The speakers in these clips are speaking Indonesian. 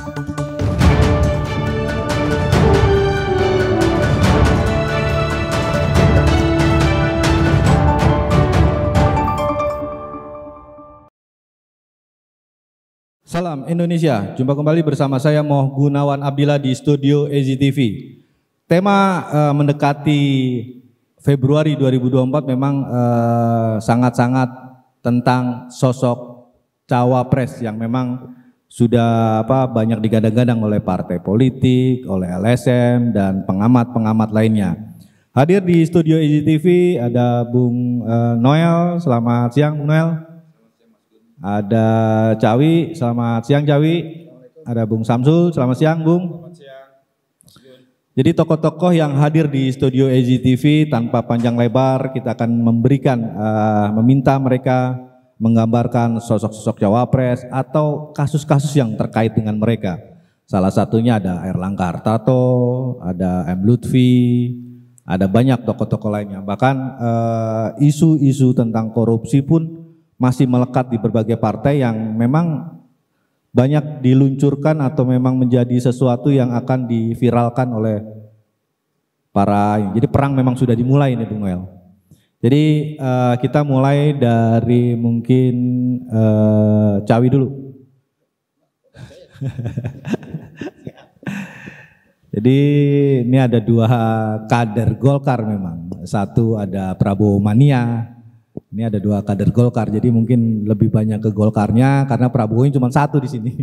Salam Indonesia, jumpa kembali bersama saya Moh Gunawan Abdillah di studio EZTV. Tema mendekati Februari 2024 memang sangat-sangat tentang sosok cawapres yang memang sudah banyak digadang-gadang oleh partai politik, oleh LSM dan pengamat-pengamat lainnya. Hadir di studio EZTV ada Bung Noel, selamat siang Bung Noel. Ada Cawi, selamat siang Cawi. Ada Bung Samsul, selamat siang Bung. Selamat siang. Jadi tokoh-tokoh yang hadir di studio EZTV tanpa panjang lebar kita akan meminta mereka menggambarkan sosok-sosok cawapres atau kasus-kasus yang terkait dengan mereka. Salah satunya ada Erlangga Hartarto, ada M. Lutfi, ada banyak tokoh-tokoh lainnya. Bahkan isu-isu tentang korupsi pun masih melekat di berbagai partai yang memang banyak diluncurkan atau memang menjadi sesuatu yang akan diviralkan oleh jadi perang memang sudah dimulai nih Bung Noel. Jadi kita mulai dari mungkin Cawi dulu. Jadi ini ada dua kader Golkar memang. Satu ada Prabowo Mania. Ini ada dua kader Golkar, jadi mungkin lebih banyak ke Golkarnya karena Prabowo cuma satu di sini.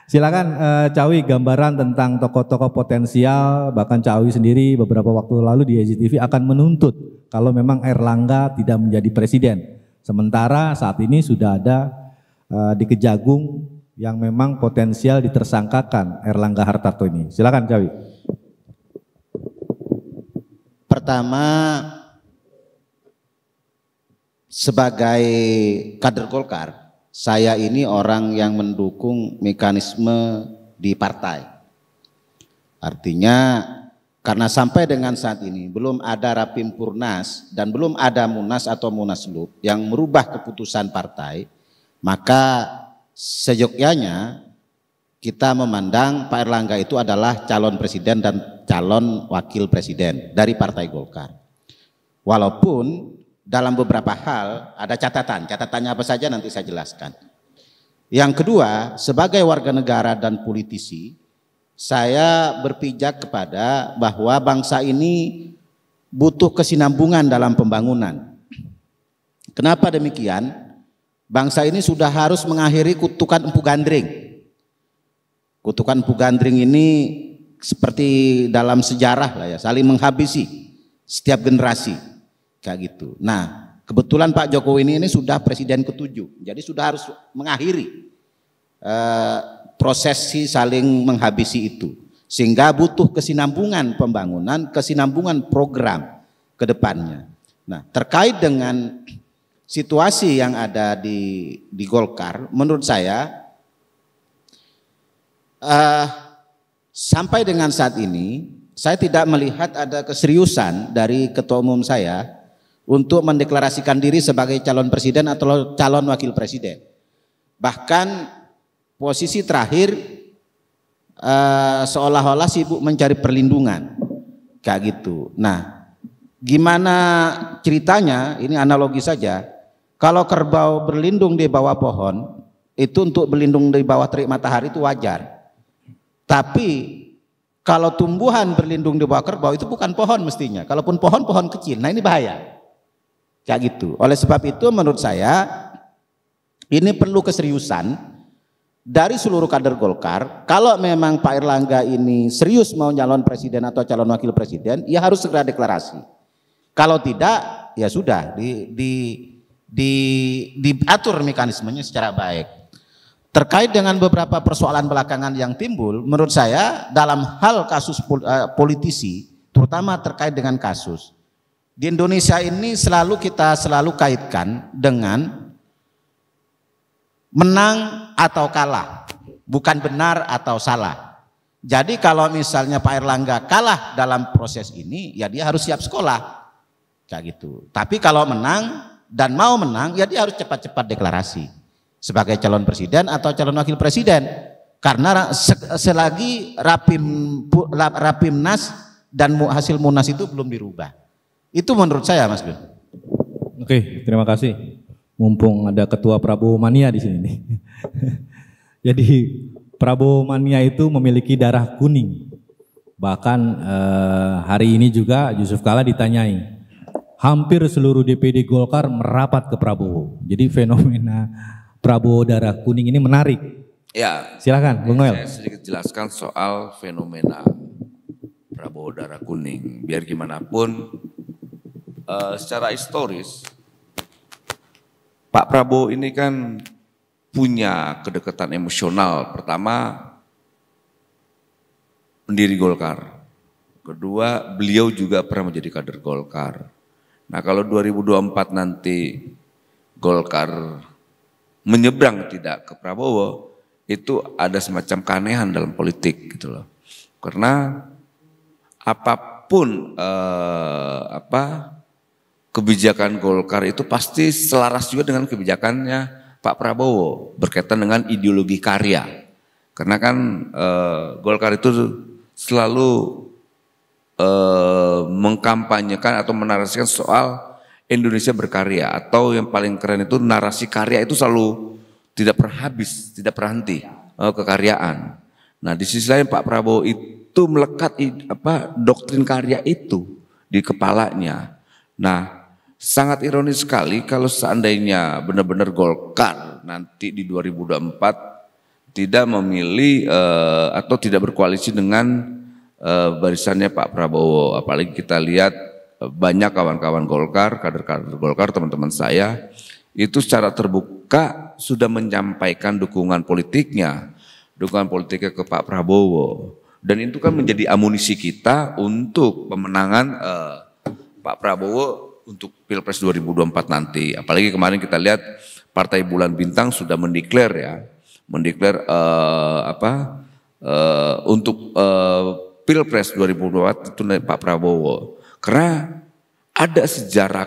Silakan Cawi gambaran tentang tokoh-tokoh potensial, bahkan Cawi sendiri beberapa waktu lalu di EZTV akan menuntut kalau memang Erlangga tidak menjadi presiden. Sementara saat ini sudah ada di Kejagung yang memang potensial ditersangkakan Erlangga Hartarto ini. Silakan Cawi. Pertama, sebagai kader Golkar, saya ini orang yang mendukung mekanisme di partai. Artinya karena sampai dengan saat ini belum ada Rapimpurnas dan belum ada Munas atau Munaslup yang merubah keputusan partai, maka seyogyanya kita memandang Pak Erlangga itu adalah calon presiden dan calon wakil presiden dari Partai Golkar. Walaupun dalam beberapa hal ada catatannya apa saja nanti saya jelaskan. Yang kedua, sebagai warga negara dan politisi, saya berpijak kepada bahwa bangsa ini butuh kesinambungan dalam pembangunan. Kenapa demikian? Bangsa ini sudah harus mengakhiri kutukan empu gandring. Kutukan empu gandring ini seperti dalam sejarah lah ya, saling menghabisi setiap generasi. Kayak gitu. Nah, kebetulan Pak Jokowi ini sudah presiden ke-7, jadi sudah harus mengakhiri prosesi saling menghabisi itu, sehingga butuh kesinambungan pembangunan, kesinambungan program ke depannya. Nah, terkait dengan situasi yang ada di Golkar, menurut saya sampai dengan saat ini saya tidak melihat ada keseriusan dari ketua umum saya untuk mendeklarasikan diri sebagai calon presiden atau calon wakil presiden. Bahkan posisi terakhir seolah-olah sibuk mencari perlindungan, kayak gitu. Nah, gimana ceritanya? Ini analogi saja. Kalau kerbau berlindung di bawah pohon, itu untuk berlindung di bawah terik matahari itu wajar. Tapi kalau tumbuhan berlindung di bawah kerbau itu bukan pohon mestinya. Kalaupun pohon kecil. Nah, ini bahaya. Kayak gitu. Oleh sebab itu menurut saya ini perlu keseriusan dari seluruh kader Golkar. Kalau memang Pak Erlangga ini serius mau calon presiden atau calon wakil presiden, ya harus segera deklarasi. Kalau tidak, ya sudah diatur mekanismenya secara baik. Terkait dengan beberapa persoalan belakangan yang timbul, menurut saya dalam hal kasus politisi, terutama terkait dengan kasus di Indonesia ini kita selalu kaitkan dengan menang atau kalah, bukan benar atau salah. Jadi kalau misalnya Pak Erlangga kalah dalam proses ini, ya dia harus siap sekolah, kayak gitu. Tapi kalau menang dan mau menang, ya dia harus cepat-cepat deklarasi sebagai calon presiden atau calon wakil presiden. Karena selagi Rapimnas dan hasil Munas itu belum dirubah. Itu menurut saya, Mas Gun. Oke, terima kasih. Mumpung ada Ketua Prabowo Mania di sini nih. Jadi Prabowo Mania itu memiliki darah kuning. Bahkan hari ini juga Yusuf Kalla ditanyai. Hampir seluruh DPD Golkar merapat ke Prabowo. Jadi fenomena Prabowo darah kuning ini menarik. Ya, silakan, Bung Noel. Saya sedikit jelaskan soal fenomena Prabowo darah kuning. Biar gimana pun, secara historis, Pak Prabowo ini kan punya kedekatan emosional. Pertama, pendiri Golkar. Kedua, beliau juga pernah menjadi kader Golkar. Nah, kalau 2024 nanti Golkar menyeberang tidak ke Prabowo, itu ada semacam keanehan dalam politik gitu loh. Karena apapun kebijakan Golkar itu pasti selaras juga dengan kebijakannya Pak Prabowo berkaitan dengan ideologi karya. Karena kan Golkar itu selalu mengkampanyekan atau menarasikan soal Indonesia berkarya, atau yang paling keren itu narasi karya itu selalu tidak pernah habis, tidak berhenti kekaryaan. Nah, di sisi lain Pak Prabowo itu melekat doktrin karya itu di kepalanya. Nah, sangat ironis sekali kalau seandainya benar-benar Golkar nanti di 2024 tidak memilih atau tidak berkoalisi dengan barisannya Pak Prabowo. Apalagi kita lihat banyak kawan-kawan Golkar, kader-kader Golkar, teman-teman saya itu secara terbuka sudah menyampaikan dukungan politiknya ke Pak Prabowo. Dan itu kan menjadi amunisi kita untuk pemenangan Pak Prabowo untuk Pilpres 2024 nanti. Apalagi kemarin kita lihat Partai Bulan Bintang sudah mendeklar untuk Pilpres 2024 itu Pak Prabowo. Karena ada sejarah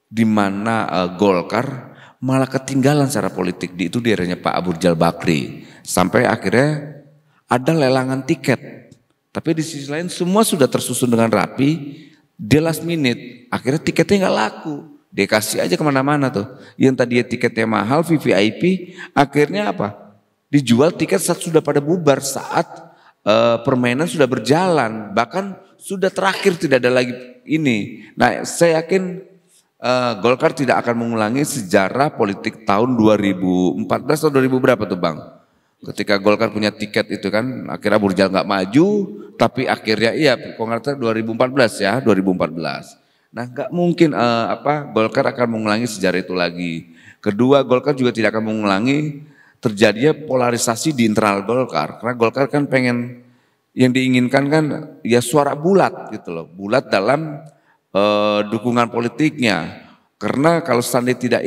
di mana Golkar malah ketinggalan secara politik itu di eranya Pak Abu Rizal Bakri, sampai akhirnya ada lelangan tiket. Tapi di sisi lain semua sudah tersusun dengan rapi, di last minute akhirnya tiketnya nggak laku, dia kasih aja kemana-mana tuh. Yang tadinya tiketnya mahal VVIP, akhirnya apa? Dijual tiket saat sudah pada bubar, saat permainan sudah berjalan, bahkan sudah terakhir tidak ada lagi ini. Nah, saya yakin Golkar tidak akan mengulangi sejarah politik tahun 2014 atau 2000 berapa tuh Bang? Ketika Golkar punya tiket itu kan akhirnya Abu Rizal nggak maju, tapi akhirnya iya Kongres 2014 ya, 2014. Nah, nggak mungkin Golkar akan mengulangi sejarah itu lagi. Kedua, Golkar juga tidak akan mengulangi terjadinya polarisasi di internal Golkar, karena Golkar kan pengen yang diinginkan kan ya suara bulat gitu loh, bulat dalam dukungan politiknya. Karena kalau seandainya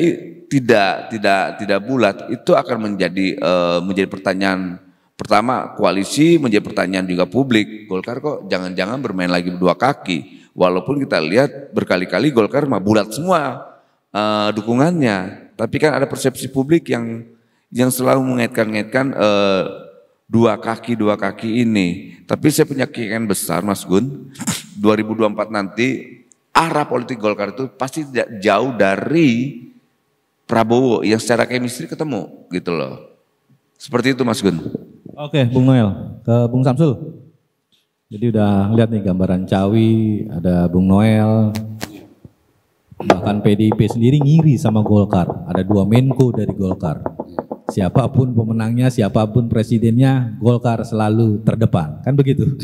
tidak bulat, itu akan menjadi pertanyaan pertama koalisi, menjadi pertanyaan juga publik. Golkar kok jangan-jangan bermain lagi berdua kaki. Walaupun kita lihat berkali-kali Golkar mah bulat semua dukungannya, tapi kan ada persepsi publik yang selalu mengaitkan dua kaki ini. Tapi saya punya keyakinan besar Mas Gun, 2024 nanti arah politik Golkar itu pasti tidak jauh dari Prabowo yang secara chemistry ketemu gitu loh. Seperti itu Mas Gun. Oke, Bung Noel, ke Bung Samsul. Jadi udah lihat nih gambaran Cawi, ada Bung Noel, bahkan PDIP sendiri ngiri sama Golkar. Ada 2 Menko dari Golkar. Siapapun pemenangnya, siapapun presidennya, Golkar selalu terdepan. Kan begitu?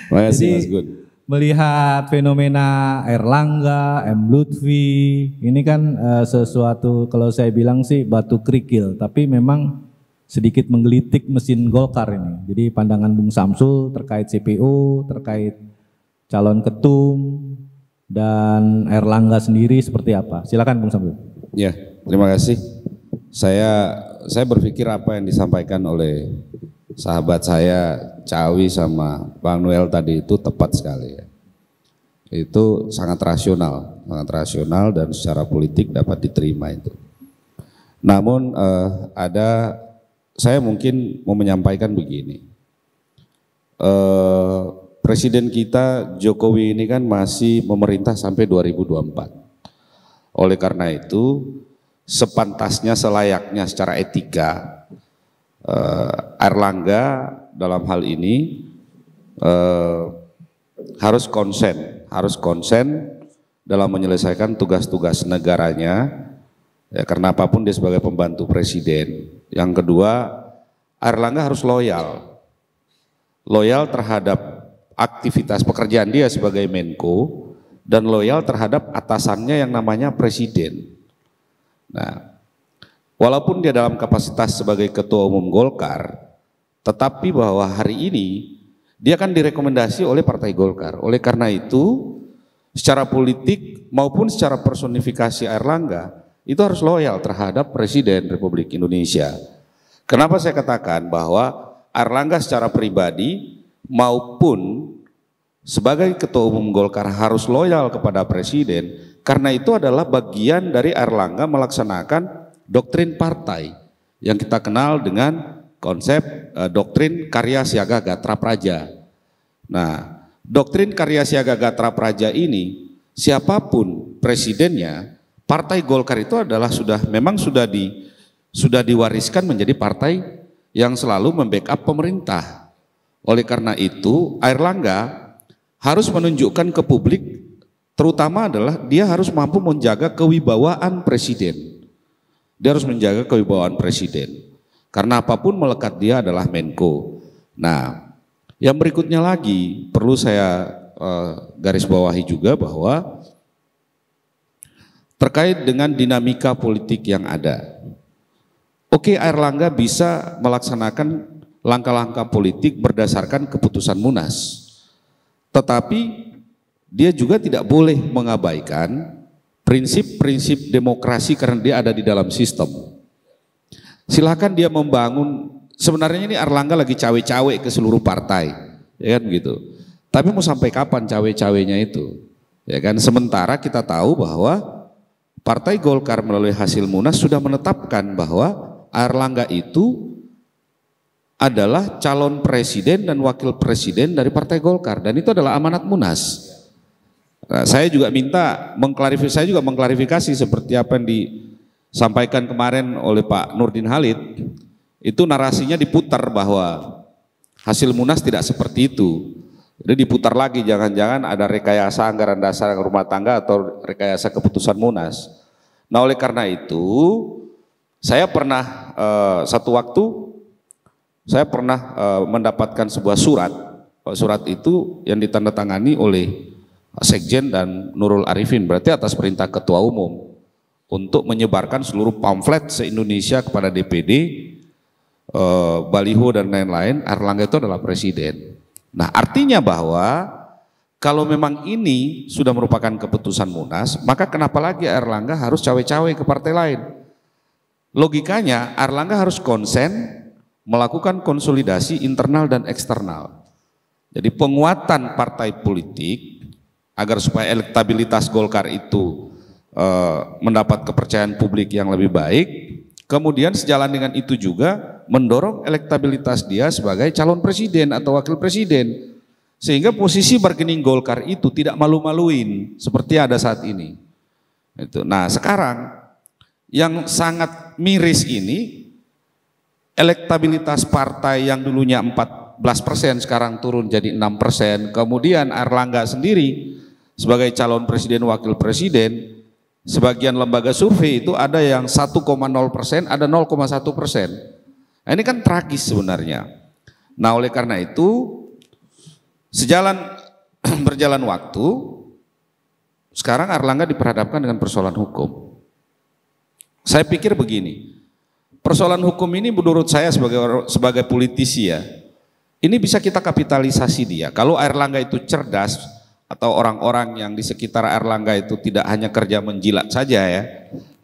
Terima kasih Mas Gun. Melihat fenomena Erlangga, M. Lutfi, ini kan sesuatu kalau saya bilang sih batu kerikil, tapi memang sedikit menggelitik mesin Golkar ini. Jadi pandangan Bung Samsul terkait CPO, terkait calon ketum, dan Erlangga sendiri seperti apa? Silakan Bung Samsul. Ya, terima kasih. Saya berpikir apa yang disampaikan oleh sahabat saya Cawi sama Bang Noel tadi itu tepat sekali ya. Itu sangat rasional dan secara politik dapat diterima itu. Namun ada saya mungkin mau menyampaikan begini. Presiden kita Jokowi ini kan masih memerintah sampai 2024. Oleh karena itu, sepantasnya selayaknya secara etika, Airlangga dalam hal ini harus konsen dalam menyelesaikan tugas-tugas negaranya, ya, karena apapun dia sebagai pembantu presiden. Yang kedua, Airlangga harus loyal terhadap aktivitas pekerjaan dia sebagai Menko dan loyal terhadap atasannya yang namanya presiden. Nah, walaupun dia dalam kapasitas sebagai ketua umum Golkar, tetapi bahwa hari ini dia kan direkomendasi oleh Partai Golkar. Oleh karena itu, secara politik maupun secara personifikasi Airlangga itu harus loyal terhadap Presiden Republik Indonesia. Kenapa saya katakan bahwa Airlangga secara pribadi maupun sebagai ketua umum Golkar harus loyal kepada Presiden, karena itu adalah bagian dari Airlangga melaksanakan doktrin partai yang kita kenal dengan konsep doktrin karya siaga gatra praja. Nah, doktrin karya siaga gatra praja ini siapapun presidennya, Partai Golkar itu adalah sudah diwariskan menjadi partai yang selalu membackup pemerintah. Oleh karena itu, Airlangga harus menunjukkan ke publik, terutama adalah dia harus mampu menjaga kewibawaan presiden. Dia harus menjaga kewibawaan presiden. Karena apapun melekat dia adalah Menko. Nah, yang berikutnya lagi perlu saya garis bawahi juga bahwa terkait dengan dinamika politik yang ada. Oke, Airlangga bisa melaksanakan langkah-langkah politik berdasarkan keputusan Munas. Tetapi dia juga tidak boleh mengabaikan prinsip-prinsip demokrasi karena dia ada di dalam sistem. Silakan dia membangun, sebenarnya ini Airlangga lagi cawe-cawe ke seluruh partai, ya kan begitu. Tapi mau sampai kapan cawe-cawenya itu? Ya kan, sementara kita tahu bahwa Partai Golkar melalui hasil Munas sudah menetapkan bahwa Airlangga itu adalah calon presiden dan wakil presiden dari Partai Golkar, dan itu adalah amanat Munas. Nah, saya juga mengklarifikasi seperti apa yang disampaikan kemarin oleh Pak Nurdin Halid. Itu narasinya diputar bahwa hasil Munas tidak seperti itu. Jadi diputar lagi, jangan-jangan ada rekayasa anggaran dasar rumah tangga atau rekayasa keputusan Munas. Nah, oleh karena itu saya pernah satu waktu saya pernah mendapatkan sebuah surat. Surat itu yang ditandatangani oleh Sekjen dan Nurul Arifin, berarti atas perintah Ketua Umum, untuk menyebarkan seluruh pamflet se-Indonesia kepada DPD, baliho dan lain-lain, Airlangga itu adalah presiden. Nah, artinya bahwa kalau memang ini sudah merupakan keputusan Munas, maka kenapa lagi Airlangga harus cawe-cawe ke partai lain? Logikanya Airlangga harus konsen melakukan konsolidasi internal dan eksternal. Jadi penguatan partai politik agar supaya elektabilitas Golkar itu mendapat kepercayaan publik yang lebih baik. Kemudian sejalan dengan itu juga mendorong elektabilitas dia sebagai calon presiden atau wakil presiden. Sehingga posisi bargaining Golkar itu tidak malu-maluin seperti ada saat ini. Nah, sekarang yang sangat miris ini, elektabilitas partai yang dulunya 14% sekarang turun jadi 6%. Kemudian Airlangga sendiri sebagai calon presiden wakil presiden, sebagian lembaga survei itu ada yang 1,0%, ada 0,1%. Nah, ini kan tragis sebenarnya. Nah, oleh karena itu berjalan waktu, sekarang Airlangga diperhadapkan dengan persoalan hukum. Saya pikir begini, persoalan hukum ini menurut saya sebagai politisi ya, ini bisa kita kapitalisasi dia. Kalau Airlangga itu cerdas atau orang-orang yang di sekitar Airlangga itu tidak hanya kerja menjilat saja ya,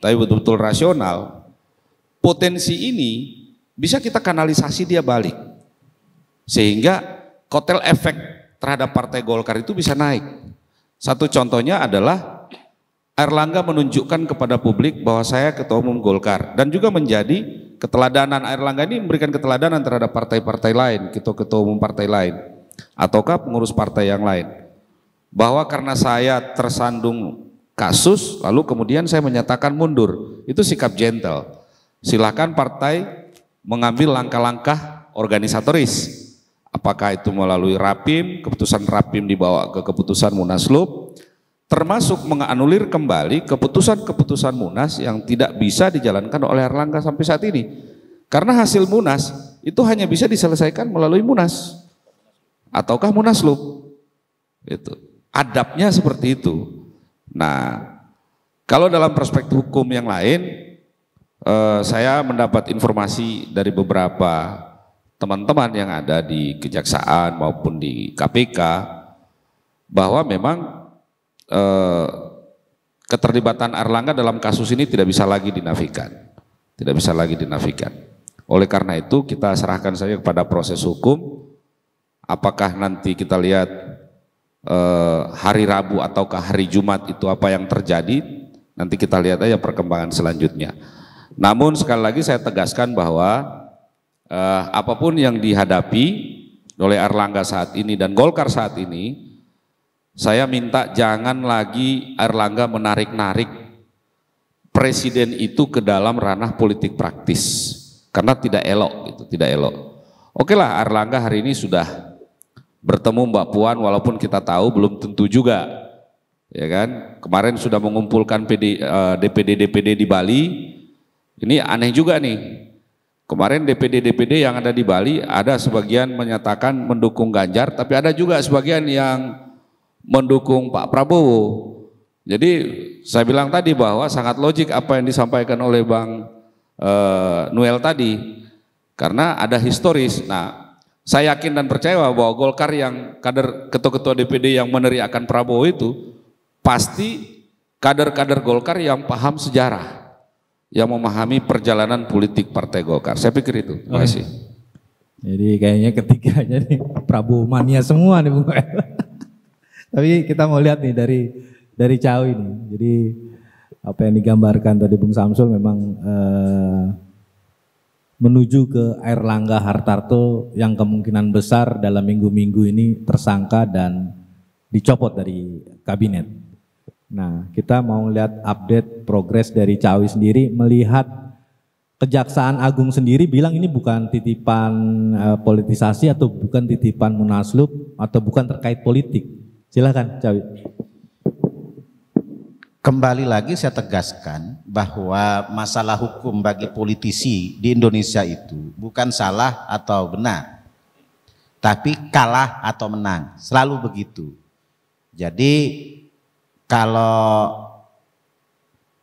tapi betul-betul rasional, potensi ini bisa kita kanalisasi dia balik. Sehingga kotel efek terhadap Partai Golkar itu bisa naik. Satu contohnya adalah Airlangga menunjukkan kepada publik bahwa saya ketua umum Golkar dan juga menjadi keteladanan Airlangga ini memberikan keteladanan terhadap partai-partai lain, ketua-ketua umum partai lain, ataukah pengurus partai yang lain. Bahwa karena saya tersandung kasus, lalu kemudian saya menyatakan mundur, itu sikap gentle. Silakan partai mengambil langkah-langkah organisatoris. Apakah itu melalui Rapim, keputusan Rapim dibawa ke keputusan Munaslup, termasuk menganulir kembali keputusan-keputusan Munas yang tidak bisa dijalankan oleh Airlangga sampai saat ini. Karena hasil Munas itu hanya bisa diselesaikan melalui Munas ataukah Munaslup. Itu adabnya seperti itu. Nah, kalau dalam perspektif hukum yang lain, saya mendapat informasi dari beberapa teman-teman yang ada di Kejaksaan maupun di KPK bahwa memang keterlibatan Airlangga dalam kasus ini tidak bisa lagi dinafikan, Oleh karena itu kita serahkan saja kepada proses hukum. Apakah nanti kita lihat hari Rabu ataukah hari Jumat itu apa yang terjadi, nanti kita lihat aja perkembangan selanjutnya. Namun sekali lagi saya tegaskan bahwa apapun yang dihadapi oleh Airlangga saat ini dan Golkar saat ini, saya minta jangan lagi Airlangga menarik-narik presiden itu ke dalam ranah politik praktis, karena tidak elok, gitu, tidak elok. Oke lah, Airlangga hari ini sudah bertemu Mbak Puan, walaupun kita tahu belum tentu juga, ya kan? Kemarin sudah mengumpulkan DPD di Bali. Ini aneh juga nih. Kemarin DPD yang ada di Bali, ada sebagian menyatakan mendukung Ganjar, tapi ada juga sebagian yang mendukung Pak Prabowo. Jadi saya bilang tadi bahwa sangat logik apa yang disampaikan oleh Bang Noel tadi, karena ada historis. Nah, saya yakin dan percaya bahwa Golkar yang kader ketua-ketua DPD yang meneriakan Prabowo itu pasti kader-kader Golkar yang paham sejarah, yang memahami perjalanan politik Partai Golkar. Saya pikir itu. Terima kasih. Jadi kayaknya ketiganya nih Prabowo mania semua nih Bung. Tapi kita mau lihat nih dari Cawi nih. Jadi apa yang digambarkan tadi Bung Samsul memang menuju ke Airlangga Hartarto yang kemungkinan besar dalam minggu-minggu ini tersangka dan dicopot dari kabinet. Nah, kita mau lihat update progres dari Cawi sendiri, melihat Kejaksaan Agung sendiri bilang ini bukan titipan politisasi atau bukan titipan Munaslup atau bukan terkait politik. Silakan Cawi. Kembali lagi saya tegaskan bahwa masalah hukum bagi politisi di Indonesia itu bukan salah atau benar, tapi kalah atau menang, selalu begitu. Jadi kalau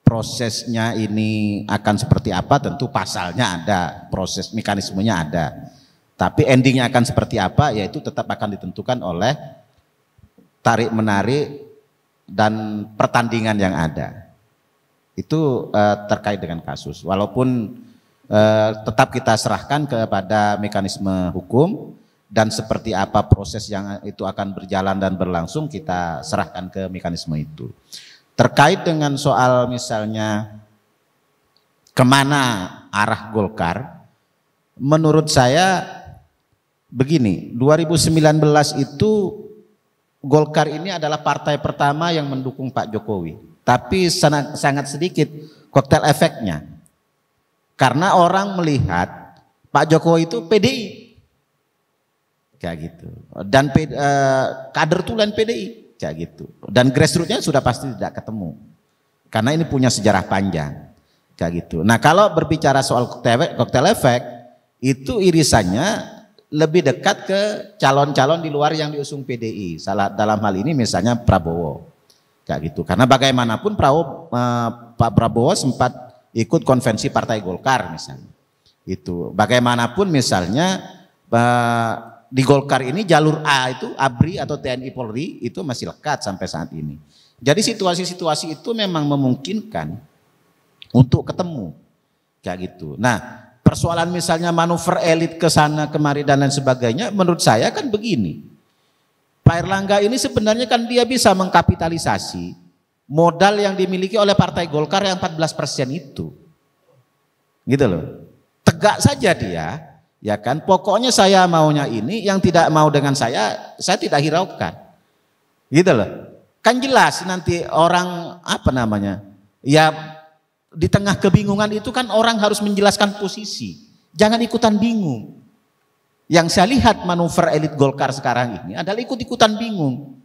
prosesnya ini akan seperti apa, tentu pasalnya ada, proses mekanismenya ada. Tapi endingnya akan seperti apa, yaitu tetap akan ditentukan oleh tarik-menarik dan pertandingan yang ada. Itu terkait dengan kasus. Walaupun tetap kita serahkan kepada mekanisme hukum, dan seperti apa proses yang itu akan berjalan dan berlangsung kita serahkan ke mekanisme itu. Terkait dengan soal misalnya kemana arah Golkar, menurut saya begini, 2019 itu Golkar ini adalah partai pertama yang mendukung Pak Jokowi, tapi sangat sedikit kotel efeknya, karena orang melihat Pak Jokowi itu PDI. Kayak gitu, dan kader tulen PDI kayak gitu, dan grassrootsnya sudah pasti tidak ketemu karena ini punya sejarah panjang kayak gitu. Nah, kalau berbicara soal koktel efek itu irisannya lebih dekat ke calon-calon di luar yang diusung PDI, dalam hal ini misalnya Prabowo kayak gitu, karena bagaimanapun Pak Prabowo sempat ikut konvensi Partai Golkar misalnya itu, bagaimanapun misalnya di Golkar ini jalur A itu ABRI atau TNI Polri itu masih lekat sampai saat ini. Jadi situasi-situasi itu memang memungkinkan untuk ketemu kayak gitu. Nah, persoalan misalnya manuver elit ke sana kemari dan lain sebagainya, menurut saya kan begini. Pak Airlangga ini sebenarnya kan dia bisa mengkapitalisasi modal yang dimiliki oleh Partai Golkar yang 14% itu. Gitu loh. tegak saja dia, ya kan? Pokoknya saya maunya ini, yang tidak mau dengan saya tidak hiraukan. Gitu loh. Kan jelas nanti orang apa namanya? Ya di tengah kebingungan itu kan orang harus menjelaskan posisi. Jangan ikutan bingung. Yang saya lihat manuver elit Golkar sekarang ini adalah ikut-ikutan bingung.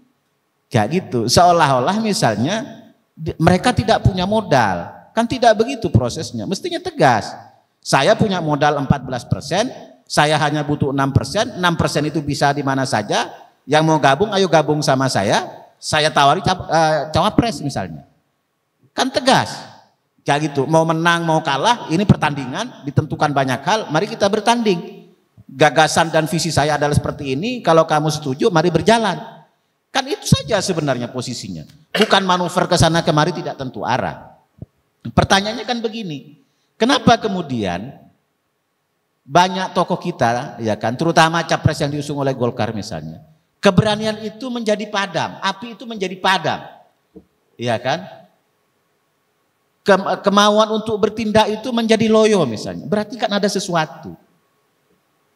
Kayak gitu. Seolah-olah misalnya mereka tidak punya modal. Kan tidak begitu prosesnya. Mestinya tegas. Saya punya modal 14%, saya hanya butuh 6%, 6% itu bisa di mana saja. Yang mau gabung, ayo gabung sama saya tawari cawapres misalnya. Kan tegas. Kayak gitu. Mau menang, mau kalah, ini pertandingan, ditentukan banyak hal, mari kita bertanding. Gagasan dan visi saya adalah seperti ini, kalau kamu setuju, mari berjalan. Kan itu saja sebenarnya posisinya. Bukan manuver ke sana kemari tidak tentu arah. Pertanyaannya kan begini, kenapa kemudian banyak tokoh kita, ya kan, terutama capres yang diusung oleh Golkar misalnya, keberanian itu menjadi padam, api itu menjadi padam, ya kan, kemauan untuk bertindak itu menjadi loyo misalnya, berarti kan ada sesuatu.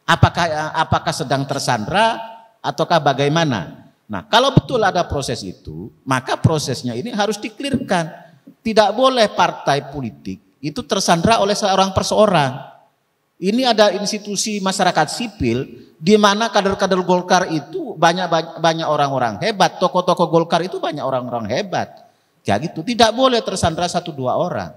Apakah sedang tersandra ataukah bagaimana? Nah, kalau betul ada proses itu, maka prosesnya ini harus diklirkan. Tidak boleh partai politik itu tersandra oleh seorang perseorang. Ini ada institusi masyarakat sipil di mana kader-kader Golkar itu banyak orang-orang hebat, tokoh-tokoh Golkar itu banyak orang-orang hebat. Kayak gitu, tidak boleh tersandra 1-2 orang.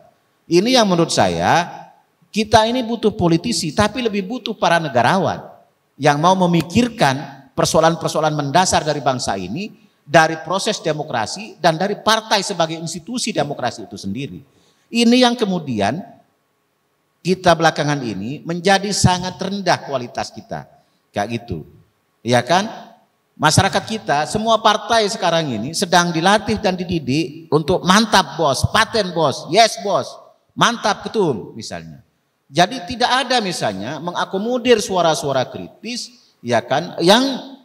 Ini yang menurut saya kita ini butuh politisi, tapi lebih butuh para negarawan yang mau memikirkan persoalan-persoalan mendasar dari bangsa ini, dari proses demokrasi dan dari partai sebagai institusi demokrasi itu sendiri. Ini yang kemudian kita belakangan ini menjadi sangat rendah kualitas kita. Kayak gitu. Ya kan? Masyarakat kita, semua partai sekarang ini sedang dilatih dan dididik untuk mantap bos, paten bos, yes bos, mantap ketum misalnya. Jadi tidak ada misalnya mengakomodir suara-suara kritis, ya kan, yang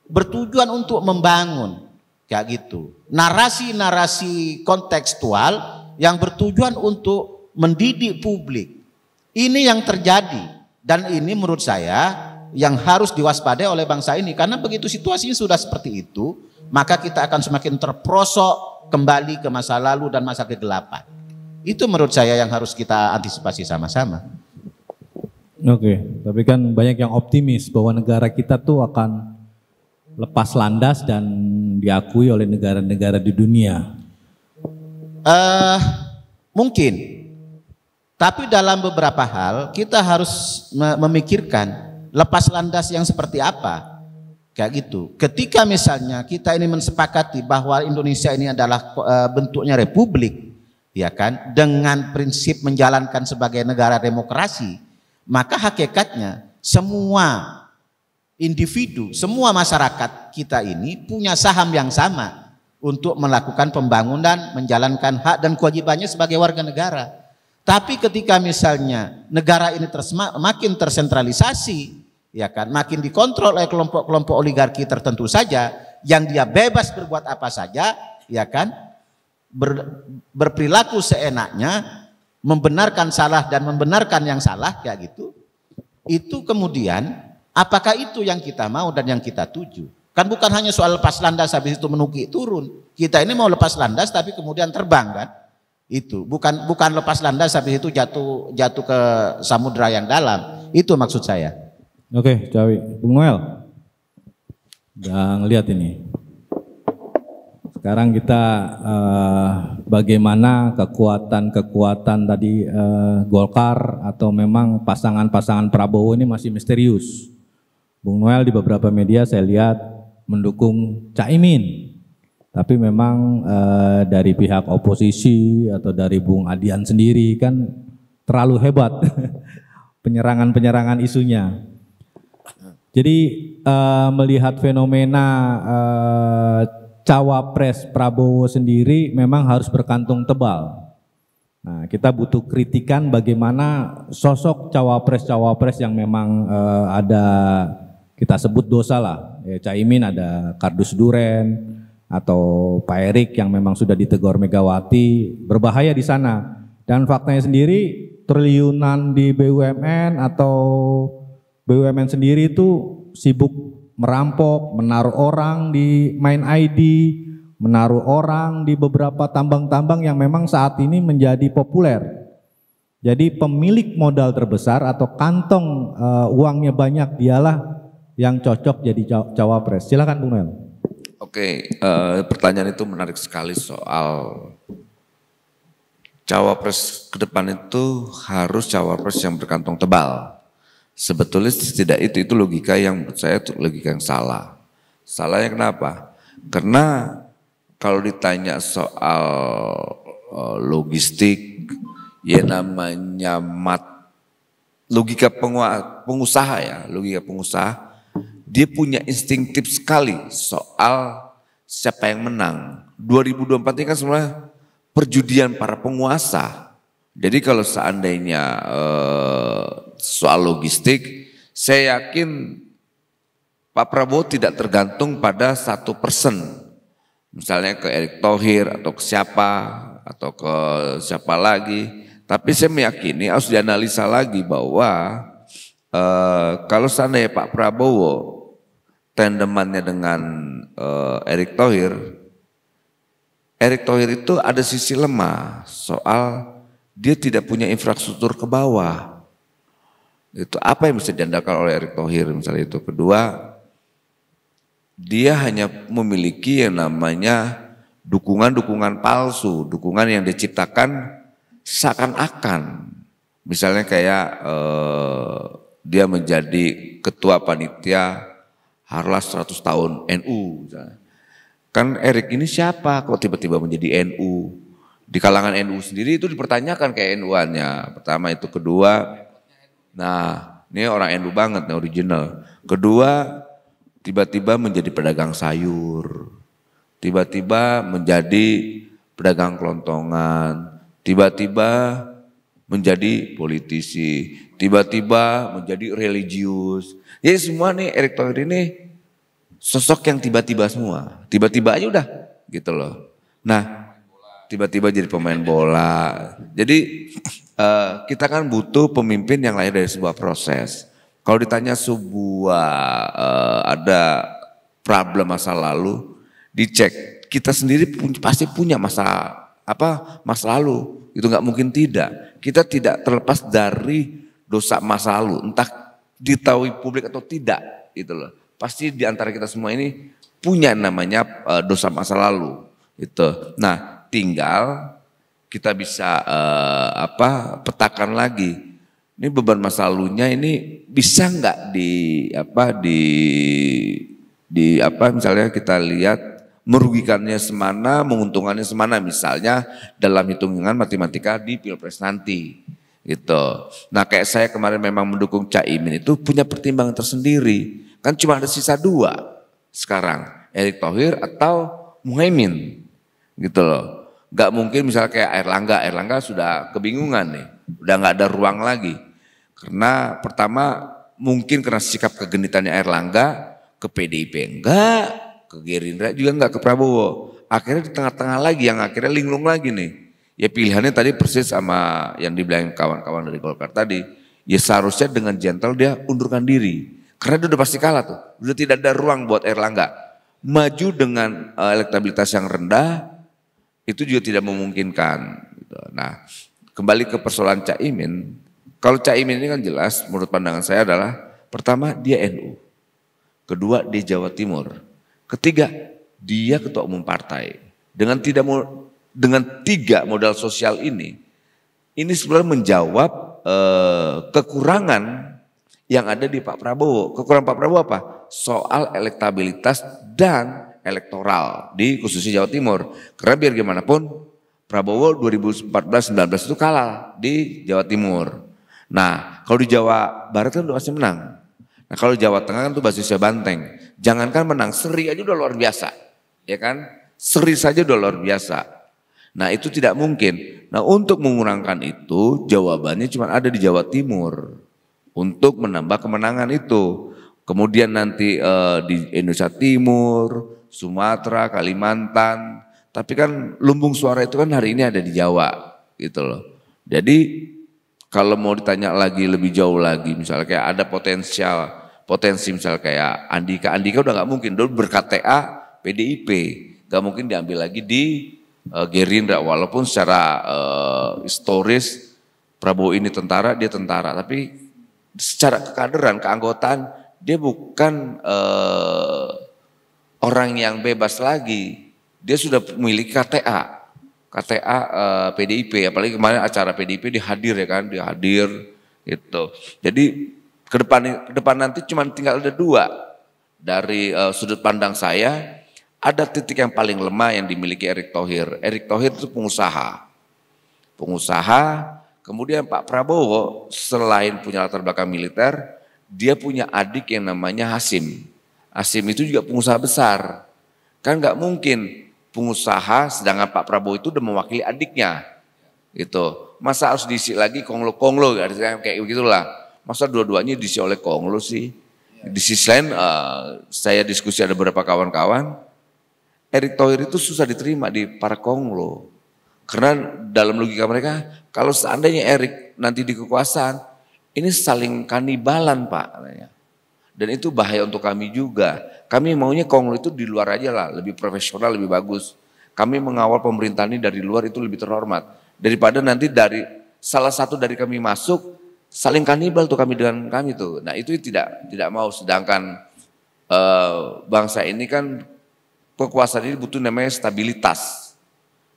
bertujuan untuk membangun kayak gitu. Narasi-narasi kontekstual yang bertujuan untuk mendidik publik. Ini yang terjadi dan ini menurut saya yang harus diwaspadai oleh bangsa ini, karena begitu situasinya sudah seperti itu, maka kita akan semakin terperosok kembali ke masa lalu dan masa kegelapan. Itu menurut saya yang harus kita antisipasi sama-sama. Oke, tapi kan banyak yang optimis bahwa negara kita tuh akan lepas landas dan diakui oleh negara-negara di dunia. Mungkin, tapi dalam beberapa hal kita harus memikirkan lepas landas yang seperti apa, kayak gitu. Ketika misalnya kita ini mensepakati bahwa Indonesia ini adalah bentuknya republik, ya kan, dengan prinsip menjalankan sebagai negara demokrasi, maka hakikatnya semua individu, semua masyarakat kita ini punya saham yang sama untuk melakukan pembangunan, menjalankan hak dan kewajibannya sebagai warga negara. Tapi ketika misalnya negara ini makin tersentralisasi, ya kan, makin dikontrol oleh kelompok-kelompok oligarki tertentu saja, yang dia bebas berbuat apa saja, ya kan, berperilaku seenaknya, membenarkan salah dan membenarkan yang salah, kayak gitu. Itu kemudian apakah itu yang kita mau dan yang kita tuju? Kan bukan hanya soal lepas landas habis itu menukik turun. Kita ini mau lepas landas tapi kemudian terbang kan? Itu bukan lepas landas habis itu jatuh ke samudra yang dalam. Itu maksud saya. Oke, Cawi. Bung Noel. Udah ngelihat ini. Sekarang kita bagaimana kekuatan tadi Golkar atau memang pasangan-pasangan Prabowo ini masih misterius. Bung Noel di beberapa media saya lihat mendukung Caimin, tapi memang dari pihak oposisi atau dari Bung Adian sendiri kan terlalu hebat penyerangan isunya. Jadi melihat fenomena Cawapres Prabowo sendiri memang harus berkantung tebal. Nah, kita butuh kritikan bagaimana sosok cawapres yang memang ada kita sebut dosa lah. Ya, Caimin ada kardus duren atau Pak Erik yang memang sudah ditegur Megawati, berbahaya di sana. Dan faktanya sendiri triliunan di BUMN atau BUMN sendiri itu sibuk merampok, menaruh orang di main ID, menaruh orang di beberapa tambang-tambang yang memang saat ini menjadi populer. Jadi pemilik modal terbesar atau kantong uangnya banyak dialah yang cocok jadi cawapres. Silakan Bung Noel. Oke, pertanyaan itu menarik sekali soal cawapres ke depan itu harus cawapres yang berkantong tebal. Sebetulnya tidak itu logika yang menurut saya itu logika yang salah. Salahnya kenapa? Karena kalau ditanya soal logistik, ya namanya logika pengusaha ya, logika pengusaha. Dia punya instinktif sekali soal siapa yang menang. 2024 ini kan sebenarnya perjudian para penguasa. Jadi kalau seandainya soal logistik, saya yakin Pak Prabowo tidak tergantung pada 1%. Misalnya ke Erick Thohir atau ke siapa lagi. Tapi saya meyakini harus dianalisa lagi bahwa kalau seandainya Pak Prabowo tandemannya dengan Erick Thohir itu ada sisi lemah soal dia tidak punya infrastruktur ke bawah. Itu apa yang bisa diandalkan oleh Erick Thohir misalnya itu. Kedua, dia hanya memiliki yang namanya dukungan-dukungan palsu, dukungan yang diciptakan seakan-akan. Misalnya kayak dia menjadi ketua panitia Harlas 100 tahun NU. Kan Erick ini siapa kok tiba-tiba menjadi NU? Di kalangan NU sendiri itu dipertanyakan kayak NU-annya. Pertama itu, kedua, nah ini orang NU banget, original. Kedua, tiba-tiba menjadi pedagang sayur. Tiba-tiba menjadi pedagang kelontongan. Tiba-tiba menjadi politisi. Tiba-tiba menjadi religius. Jadi semua nih Erick Thohir ini sosok yang tiba-tiba semua. Tiba-tiba aja udah gitu loh. Nah tiba-tiba jadi pemain bola. Jadi kita kan butuh pemimpin yang lahir dari sebuah proses. Kalau ditanya ada problem masa lalu, dicek. Kita sendiri pasti punya masa lalu. Itu nggak mungkin tidak. Kita tidak terlepas dari dosa masa lalu. Entah diketahui publik atau tidak, gitu loh. Pasti di antara kita semua ini punya namanya dosa masa lalu. Itu. Nah, tinggal kita bisa petakan lagi. Ini beban masa lalunya ini bisa nggak misalnya kita lihat merugikannya semana, menguntungkannya semana, misalnya dalam hitungan matematika di Pilpres nanti. Gitu. Nah kayak saya kemarin memang mendukung Caimin itu punya pertimbangan tersendiri. Kan cuma ada sisa 2 sekarang, Erick Thohir atau Muhaimin. Gitu loh. Gak mungkin misalnya kayak Erlangga sudah kebingungan nih, udah gak ada ruang lagi. Karena pertama mungkin karena sikap kegenitannya Erlangga, ke PDIP enggak, ke Gerindra juga enggak, ke Prabowo. Akhirnya di tengah-tengah lagi yang akhirnya linglung lagi nih. Ya pilihannya tadi persis sama yang dibilang kawan-kawan dari Golkar tadi. Ya seharusnya dengan gentle dia undurkan diri. Karena dia udah pasti kalah tuh. Udah tidak ada ruang buat Erlangga. Maju dengan elektabilitas yang rendah itu juga tidak memungkinkan. Nah kembali ke persoalan Caimin. Kalau Caimin ini kan jelas menurut pandangan saya adalah pertama dia NU. Kedua dia Jawa Timur. Ketiga dia ketua umum partai. Dengan 3 modal sosial ini sebenarnya menjawab kekurangan yang ada di Pak Prabowo. Kekurangan Pak Prabowo apa? Soal elektabilitas dan elektoral di khususnya Jawa Timur. Karena biar gimana pun Prabowo 2014-19 itu kalah di Jawa Timur. Nah kalau di Jawa Barat kan udah pasti menang. Nah kalau Jawa Tengah kan tuh basisnya banteng. Jangankan menang, seri aja udah luar biasa. Ya kan? Seri saja udah luar biasa. Nah itu tidak mungkin. Nah untuk mengurangkan itu jawabannya cuma ada di Jawa Timur. Untuk menambah kemenangan itu. Kemudian nanti di Indonesia Timur, Sumatera, Kalimantan. Tapi kan lumbung suara itu kan hari ini ada di Jawa gitu loh. Jadi Kalau mau ditanya lagi lebih jauh lagi, misalnya kayak ada potensi misalnya kayak Andika udah nggak mungkin, dulu ber-KTA PDIP, nggak mungkin diambil lagi di Gerindra, walaupun secara historis Prabowo ini tentara, dia tentara, tapi secara kekaderan, keanggotaan dia bukan orang yang bebas lagi, dia sudah memiliki KTA PDIP, apalagi kemarin acara PDIP dihadir ya kan, dihadir gitu. Jadi ke depan nanti cuma tinggal ada dua dari sudut pandang saya. Ada titik yang paling lemah yang dimiliki Erick Thohir. Erick Thohir itu pengusaha. Kemudian Pak Prabowo selain punya latar belakang militer, dia punya adik yang namanya Hasim. Hasim itu juga pengusaha besar. Kan nggak mungkin pengusaha sedangkan Pak Prabowo itu udah mewakili adiknya gitu. Masa harus diisi lagi konglo kayak begitulah. Masa dua-duanya diisi oleh konglo sih. Di sisi lain saya diskusi ada beberapa kawan-kawan, Erick Thohir itu susah diterima di para konglo. Karena dalam logika mereka, kalau seandainya Erick nanti di kekuasaan, ini saling kanibalan Pak. Dan itu bahaya untuk kami juga. Kami maunya konglo itu di luar aja lah, lebih profesional, lebih bagus. Kami mengawal pemerintahan ini dari luar itu lebih terhormat. Daripada nanti dari salah satu dari kami masuk, saling kanibal tuh kami dengan kami tuh. Nah itu tidak mau, sedangkan bangsa ini kan kekuasaan ini butuh namanya stabilitas.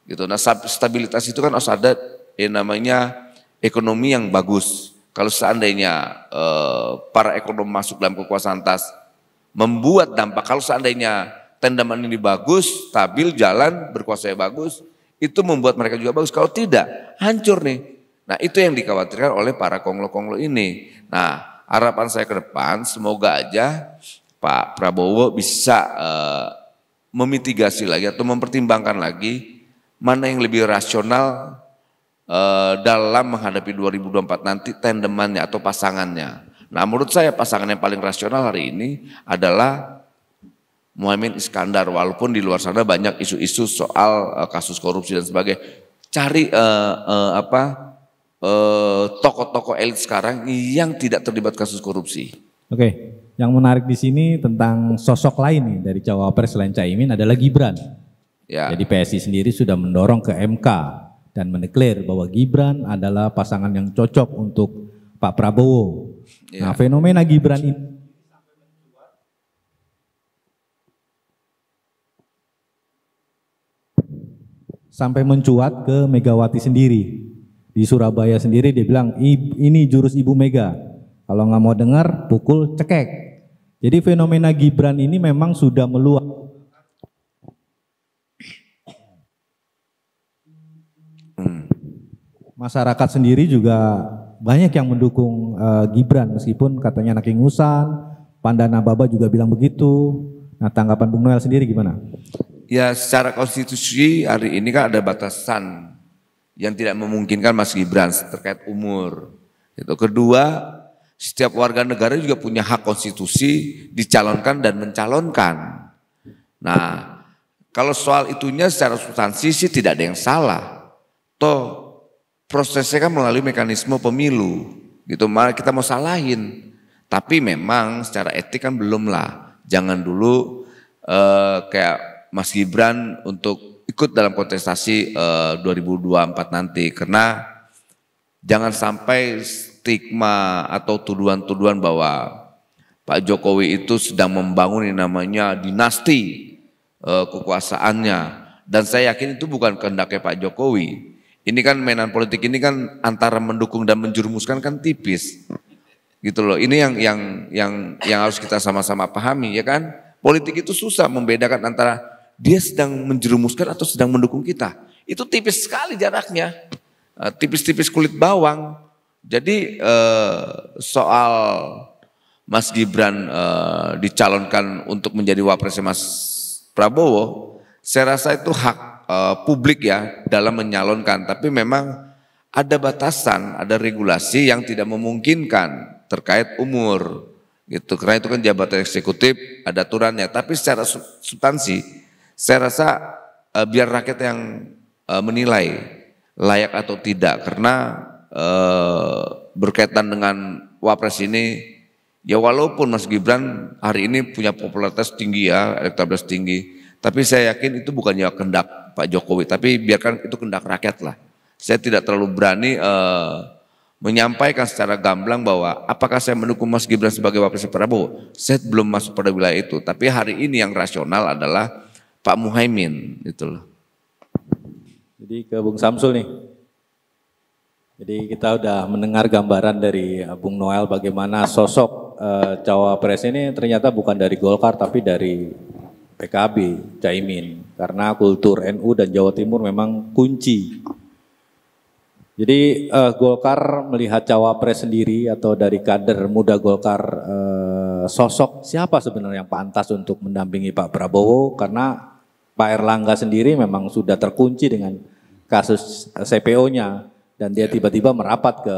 Gitu. Nah stabilitas itu kan harus ada yang namanya ekonomi yang bagus. Kalau seandainya para ekonom masuk dalam kekuasaan atas membuat dampak, kalau seandainya tendeman ini bagus, stabil, jalan, berkuasa bagus, itu membuat mereka juga bagus. Kalau tidak, hancur nih. Nah itu yang dikhawatirkan oleh para konglo-konglo ini. Nah harapan saya ke depan, semoga aja Pak Prabowo bisa memitigasi lagi atau mempertimbangkan lagi mana yang lebih rasional dalam menghadapi 2024 nanti tandemannya atau pasangannya. Nah menurut saya pasangan yang paling rasional hari ini adalah Muhaimin Iskandar, walaupun di luar sana banyak isu-isu soal kasus korupsi dan sebagainya. Cari tokoh-tokoh elit sekarang yang tidak terlibat kasus korupsi. Oke, yang menarik di sini tentang sosok lain nih dari cawapres selain Caimin adalah Gibran. Ya. Jadi PSI sendiri sudah mendorong ke MK dan mendeklar bahwa Gibran adalah pasangan yang cocok untuk Pak Prabowo. Ya. Nah, fenomena Gibran ini sampai mencuat ke Megawati sendiri. Di Surabaya sendiri dia bilang, ini jurus Ibu Mega. Kalau nggak mau dengar, pukul cekek. Jadi fenomena Gibran ini memang sudah meluap. Masyarakat sendiri juga banyak yang mendukung Gibran meskipun katanya anak ingusan, Pandana Baba juga bilang begitu. Nah tanggapan Bung Noel sendiri gimana? Ya secara konstitusi hari ini kan ada batasan yang tidak memungkinkan Mas Gibran terkait umur. Itu kedua, setiap warga negara juga punya hak konstitusi dicalonkan dan mencalonkan. Nah kalau soal itunya secara substansi sih tidak ada yang salah. Toh prosesnya kan melalui mekanisme pemilu, gitu. Malah kita mau salahin, tapi memang secara etik kan belum lah. Jangan dulu kayak Mas Gibran untuk ikut dalam kontestasi 2024 nanti, karena jangan sampai stigma atau tuduhan-tuduhan bahwa Pak Jokowi itu sedang membangun yang namanya dinasti kekuasaannya, dan saya yakin itu bukan kehendaknya Pak Jokowi. Ini kan mainan politik ini kan antara mendukung dan menjerumuskan kan tipis, gitu loh. Ini yang harus kita sama-sama pahami ya kan. Politik itu susah membedakan antara dia sedang menjerumuskan atau sedang mendukung kita. Itu tipis sekali jaraknya, tipis-tipis kulit bawang. Jadi soal Mas Gibran dicalonkan untuk menjadi wapresnya Mas Prabowo, saya rasa itu hak publik ya dalam menyalonkan, tapi memang ada batasan, ada regulasi yang tidak memungkinkan terkait umur gitu, karena itu kan jabatan eksekutif ada aturannya. Tapi secara substansi saya rasa biar rakyat yang menilai layak atau tidak, karena berkaitan dengan Wapres ini, ya walaupun Mas Gibran hari ini punya popularitas tinggi ya, elektabilitas tinggi, tapi saya yakin itu bukannya kehendak Pak Jokowi, tapi biarkan itu kehendak rakyat lah. Saya tidak terlalu berani menyampaikan secara gamblang bahwa apakah saya mendukung Mas Gibran sebagai Wapres Prabowo. Saya belum masuk pada wilayah itu, tapi hari ini yang rasional adalah Pak Muhaimin, gitu loh. Jadi ke Bung Samsul nih. Jadi kita udah mendengar gambaran dari Bung Noel bagaimana sosok cawapres ini ternyata bukan dari Golkar tapi dari PKB, Caimin. Karena kultur NU dan Jawa Timur memang kunci. Jadi Golkar melihat cawapres sendiri atau dari kader muda Golkar sosok siapa sebenarnya yang pantas untuk mendampingi Pak Prabowo, karena Pak Erlangga sendiri memang sudah terkunci dengan kasus CPO-nya dan dia tiba-tiba merapat ke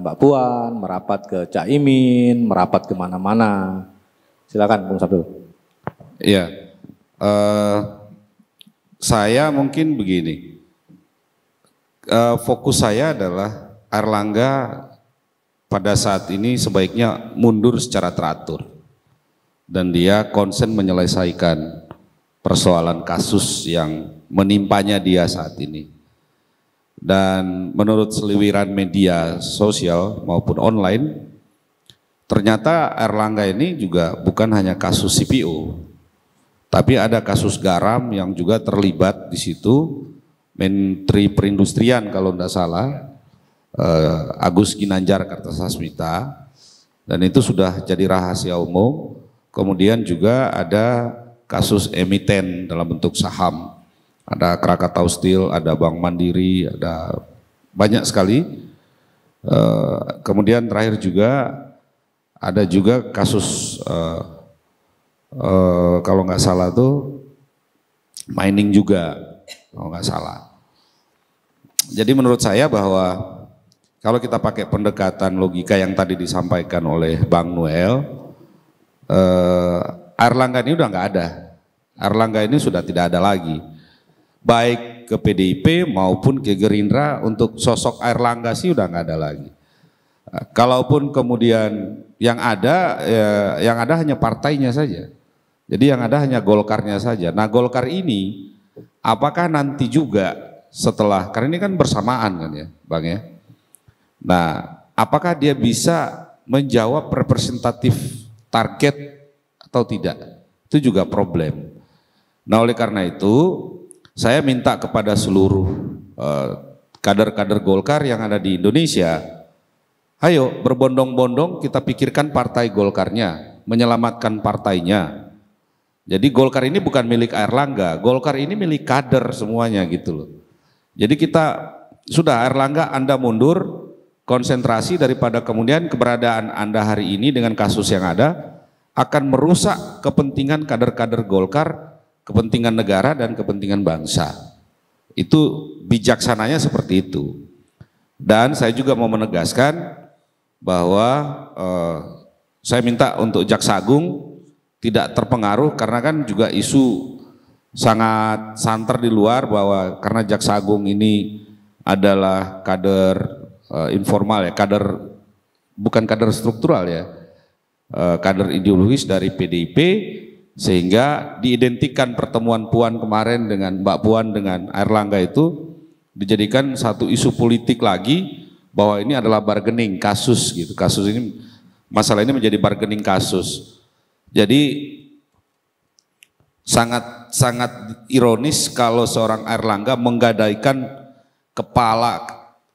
Mbak Puan, merapat ke Caimin, merapat kemana-mana. Silakan Bung Sabdul. Iya, saya mungkin begini. Fokus saya adalah Erlangga pada saat ini sebaiknya mundur secara teratur dan dia konsen menyelesaikan persoalan kasus yang menimpanya dia saat ini. Dan menurut seliwiran media sosial maupun online, ternyata Erlangga ini juga bukan hanya kasus CPO, tapi ada kasus garam yang juga terlibat di situ. Menteri Perindustrian kalau tidak salah, Agus Ginanjar Kartasasmita, dan itu sudah jadi rahasia umum. Kemudian juga ada kasus emiten dalam bentuk saham, ada Krakatau Steel, ada Bank Mandiri, ada banyak sekali. Kemudian terakhir juga ada juga kasus kalau nggak salah tuh mining juga, kalau nggak salah. Jadi menurut saya bahwa kalau kita pakai pendekatan logika yang tadi disampaikan oleh Bang Noel, Erlangga ini udah nggak ada. Erlangga ini sudah tidak ada lagi. Baik ke PDIP maupun ke Gerindra, untuk sosok Erlangga sih udah nggak ada lagi. Kalaupun kemudian yang ada hanya partainya saja. Jadi yang ada hanya Golkarnya saja. Nah Golkar ini apakah nanti juga setelah, karena ini kan bersamaan kan ya Bang ya. Nah apakah dia bisa menjawab representatif target atau tidak, itu juga problem. Nah oleh karena itu saya minta kepada seluruh kader-kader Golkar yang ada di Indonesia, ayo berbondong-bondong kita pikirkan partai Golkarnya, menyelamatkan partainya. Jadi Golkar ini bukan milik Erlangga, Golkar ini milik kader semuanya gitu loh. Jadi kita sudah, Erlangga Anda mundur, konsentrasi, daripada kemudian keberadaan Anda hari ini dengan kasus yang ada akan merusak kepentingan kader-kader Golkar, kepentingan negara dan kepentingan bangsa. Itu bijaksananya seperti itu. Dan saya juga mau menegaskan bahwa saya minta untuk Jaksa Agung tidak terpengaruh, karena kan juga isu sangat santer di luar bahwa karena Jaksa Agung ini adalah kader informal ya, kader bukan kader struktural ya, kader ideologis dari PDIP, sehingga diidentikan pertemuan Puan kemarin dengan Mbak Puan dengan Erlangga itu dijadikan satu isu politik lagi, bahwa ini adalah bargaining kasus gitu. Kasus ini, masalah ini menjadi bargaining kasus. Jadi sangat ironis kalau seorang Erlangga menggadaikan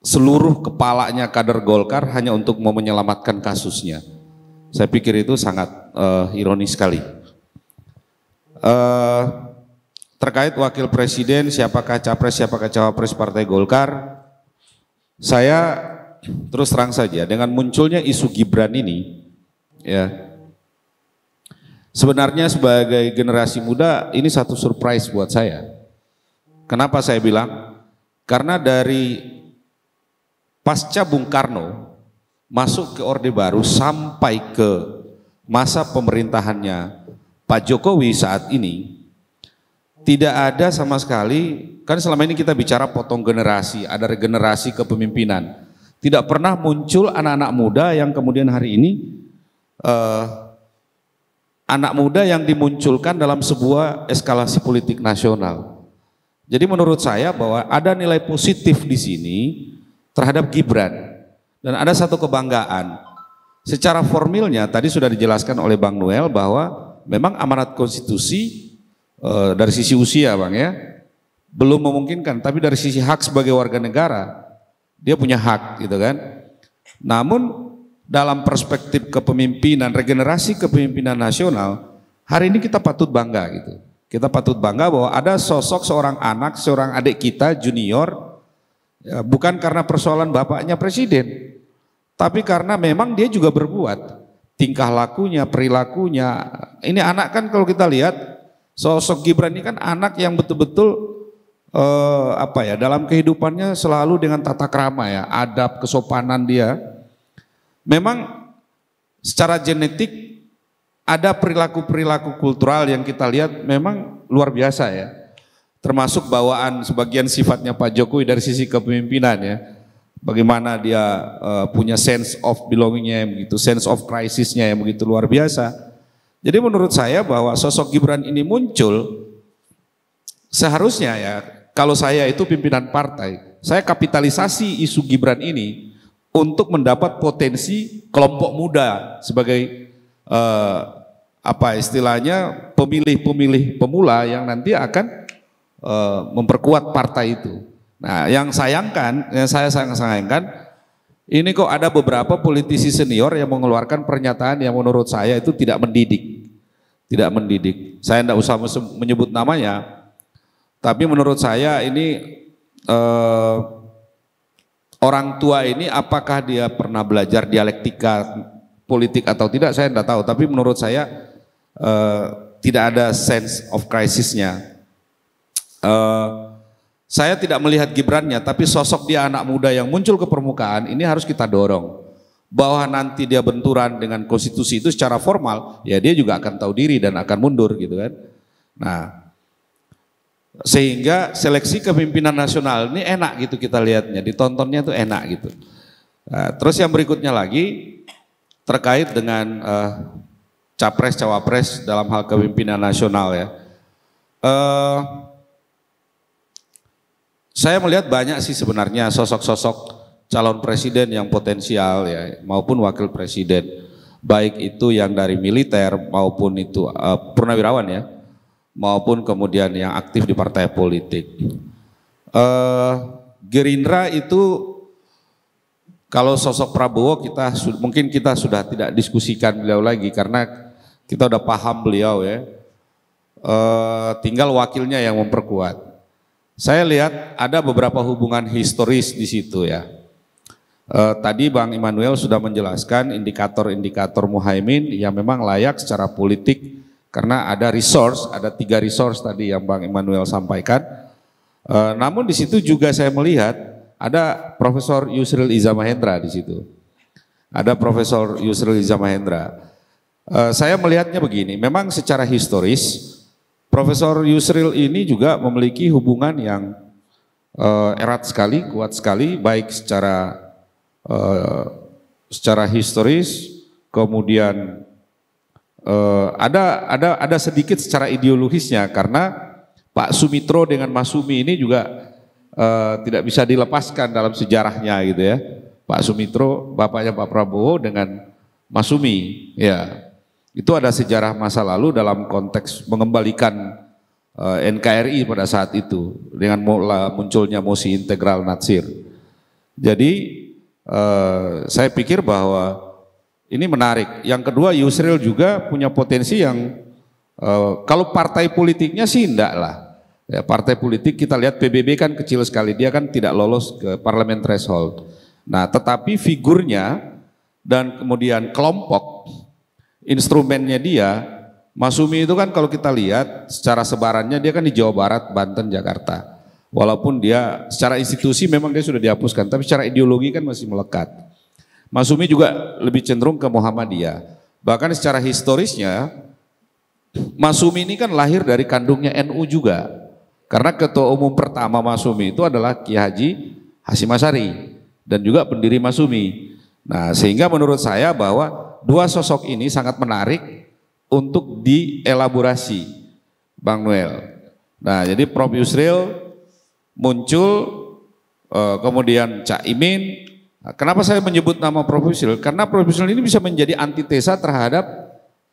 seluruh kepalanya kader Golkar hanya untuk mau menyelamatkan kasusnya. Saya pikir itu sangat ironis sekali. Terkait wakil presiden, siapakah capres, siapakah cawapres partai Golkar, saya terus terang saja dengan munculnya isu Gibran ini, ya. Sebenarnya sebagai generasi muda ini satu surprise buat saya. Kenapa saya bilang? Karena dari pasca Bung Karno masuk ke Orde Baru sampai ke masa pemerintahannya Pak Jokowi saat ini, tidak ada sama sekali, kan selama ini kita bicara potong generasi, ada regenerasi kepemimpinan. Tidak pernah muncul anak-anak muda yang kemudian hari ini anak muda yang dimunculkan dalam sebuah eskalasi politik nasional. Jadi menurut saya bahwa ada nilai positif di sini terhadap Gibran dan ada satu kebanggaan. Secara formilnya tadi sudah dijelaskan oleh Bang Noel bahwa memang amanat konstitusi dari sisi usia Bang ya belum memungkinkan, tapi dari sisi hak sebagai warga negara dia punya hak gitu kan. Namun dalam perspektif kepemimpinan, regenerasi kepemimpinan nasional, hari ini kita patut bangga gitu. Kita patut bangga bahwa ada sosok seorang anak, seorang adik kita junior, ya, bukan karena persoalan bapaknya presiden, tapi karena memang dia juga berbuat, tingkah lakunya, perilakunya. Ini anak kan kalau kita lihat, sosok Gibran ini kan anak yang betul-betul dalam kehidupannya selalu dengan tata krama ya, adab, kesopanan dia. Memang secara genetik ada perilaku-perilaku kultural yang kita lihat memang luar biasa ya. Termasuk bawaan sebagian sifatnya Pak Jokowi dari sisi kepemimpinan ya. Bagaimana dia punya sense of belongingnya yang begitu, sense of crisisnya yang begitu luar biasa. Jadi menurut saya bahwa sosok Gibran ini muncul seharusnya ya, kalau saya itu pimpinan partai, saya kapitalisasi isu Gibran ini untuk mendapat potensi kelompok muda sebagai istilahnya pemilih-pemilih pemula yang nanti akan memperkuat partai itu. Nah, yang saya sangat sayangkan, ini kok ada beberapa politisi senior yang mengeluarkan pernyataan yang menurut saya itu tidak mendidik. Tidak mendidik. Saya tidak usah menyebut namanya, tapi menurut saya ini orang tua ini apakah dia pernah belajar dialektika politik atau tidak, saya tidak tahu. Tapi menurut saya tidak ada sense of crisisnya. Saya tidak melihat Gibrannya, tapi sosok dia anak muda yang muncul ke permukaan ini harus kita dorong. Bahwa nanti dia benturan dengan konstitusi itu secara formal, ya dia juga akan tahu diri dan akan mundur gitu kan. Nah, sehingga seleksi kepemimpinan nasional ini enak gitu kita lihatnya, ditontonnya tuh enak gitu. Nah, terus yang berikutnya lagi terkait dengan capres cawapres dalam hal kepemimpinan nasional ya. Saya melihat banyak sih sebenarnya sosok-sosok calon presiden yang potensial ya, maupun wakil presiden, baik itu yang dari militer maupun itu purnawirawan ya, maupun kemudian yang aktif di partai politik. Gerindra itu kalau sosok Prabowo mungkin kita sudah tidak diskusikan beliau lagi karena kita udah paham beliau ya. Tinggal wakilnya yang memperkuat. Saya lihat ada beberapa hubungan historis di situ ya. Tadi Bang Immanuel sudah menjelaskan indikator-indikator Muhaimin yang memang layak secara politik. Karena ada resource, ada 3 resource tadi yang Bang Immanuel sampaikan. Namun di situ juga saya melihat ada Profesor Yusril Iza Mahendra di situ. Ada Profesor Yusril Iza Mahendra. Saya melihatnya begini, memang secara historis Profesor Yusril ini juga memiliki hubungan yang erat sekali, kuat sekali, baik secara historis, kemudian ada sedikit secara ideologisnya karena Pak Sumitro dengan Mas Sumi ini juga tidak bisa dilepaskan dalam sejarahnya gitu ya. Pak Sumitro bapaknya Pak Prabowo dengan Mas Sumi ya. Itu ada sejarah masa lalu dalam konteks mengembalikan NKRI pada saat itu dengan munculnya mosi integral Natsir. Jadi saya pikir bahwa ini menarik. Yang kedua, Yusril juga punya potensi yang kalau partai politiknya sih enggak lah. Ya, partai politik kita lihat PBB kan kecil sekali, dia kan tidak lolos ke parlemen threshold. Nah, tetapi figurnya dan kemudian kelompok instrumennya dia, Mas Sumi itu kan kalau kita lihat secara sebarannya dia kan di Jawa Barat, Banten, Jakarta. Walaupun dia secara institusi memang dia sudah dihapuskan, tapi secara ideologi kan masih melekat. Mas Sumi juga lebih cenderung ke Muhammadiyah. Bahkan secara historisnya Masyumi ini kan lahir dari kandungnya NU juga. Karena ketua umum pertama Masyumi itu adalah Kiai Haji Hasyim Asy'ari dan juga pendiri Masyumi. Nah, sehingga menurut saya bahwa dua sosok ini sangat menarik untuk dielaborasi, Bang Noel. Nah, jadi Prof Yusril muncul, kemudian Cak Imin. Nah, kenapa saya menyebut nama Prof Yusril? Karena Prof Yusril ini bisa menjadi antitesa terhadap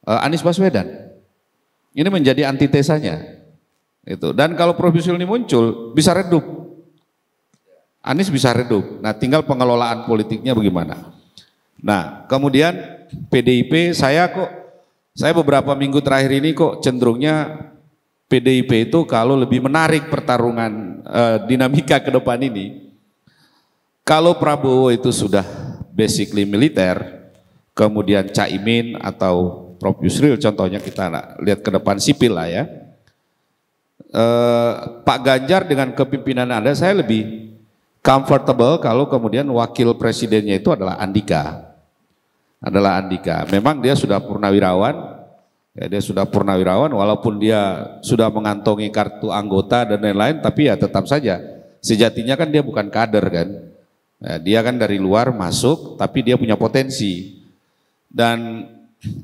Anies Baswedan. Ini menjadi antitesanya. Itu. Dan kalau Prof Yusril ini muncul, bisa redup. Anies bisa redup. Nah, tinggal pengelolaan politiknya bagaimana. Nah, kemudian PDIP saya beberapa minggu terakhir ini kok cenderungnya PDIP itu kalau lebih menarik pertarungan dinamika ke depan ini. Kalau Prabowo itu sudah basically militer, kemudian Caimin atau Prof Yusril contohnya kita lihat ke depan sipil lah ya. Pak Ganjar dengan kepimpinan Anda saya lebih comfortable kalau kemudian wakil presidennya itu adalah Andika. Memang dia sudah purnawirawan. Ya, dia sudah purnawirawan walaupun dia sudah mengantongi kartu anggota dan lain-lain, tapi ya tetap saja sejatinya kan dia bukan kader kan. Ya, dia kan dari luar masuk tapi dia punya potensi. Dan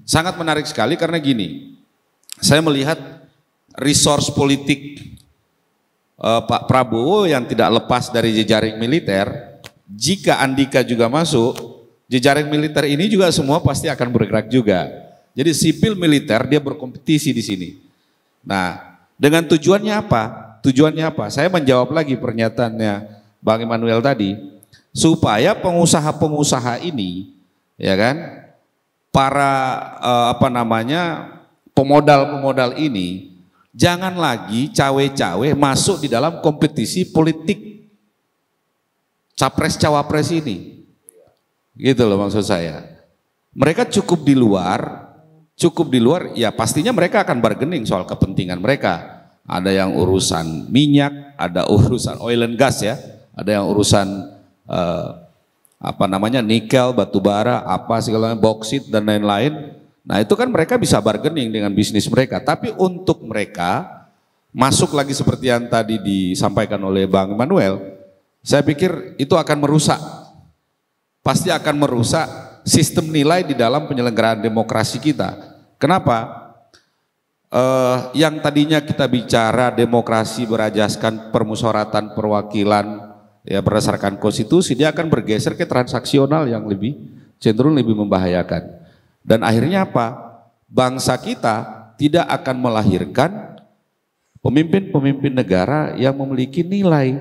sangat menarik sekali karena gini, saya melihat resource politik Pak Prabowo yang tidak lepas dari jejaring militer. Jika Andika juga masuk, jejaring militer ini juga semua pasti akan bergerak juga. Jadi sipil militer dia berkompetisi di sini. Nah, dengan tujuannya apa? Saya menjawab lagi pernyataannya Bang Immanuel tadi, supaya pengusaha-pengusaha ini, ya kan, para pemodal-pemodal ini jangan lagi cawe-cawe masuk di dalam kompetisi politik capres cawapres ini. Gitu loh maksud saya. Mereka cukup di luar ya pastinya mereka akan bargaining soal kepentingan mereka. Ada yang urusan minyak, ada urusan oil and gas ya, ada yang urusan nikel, batu bara, apa segala boksit dan lain-lain. Nah itu kan mereka bisa bargaining dengan bisnis mereka. Tapi untuk mereka masuk lagi seperti yang tadi disampaikan oleh Bang Immanuel, saya pikir itu akan merusak. Pasti akan merusak sistem nilai di dalam penyelenggaraan demokrasi kita. Kenapa? Yang tadinya kita bicara demokrasi berajaskan permusyawaratan perwakilan ya berdasarkan konstitusi, dia akan bergeser ke transaksional yang cenderung lebih membahayakan. Dan akhirnya apa? Bangsa kita tidak akan melahirkan pemimpin-pemimpin negara yang memiliki nilai.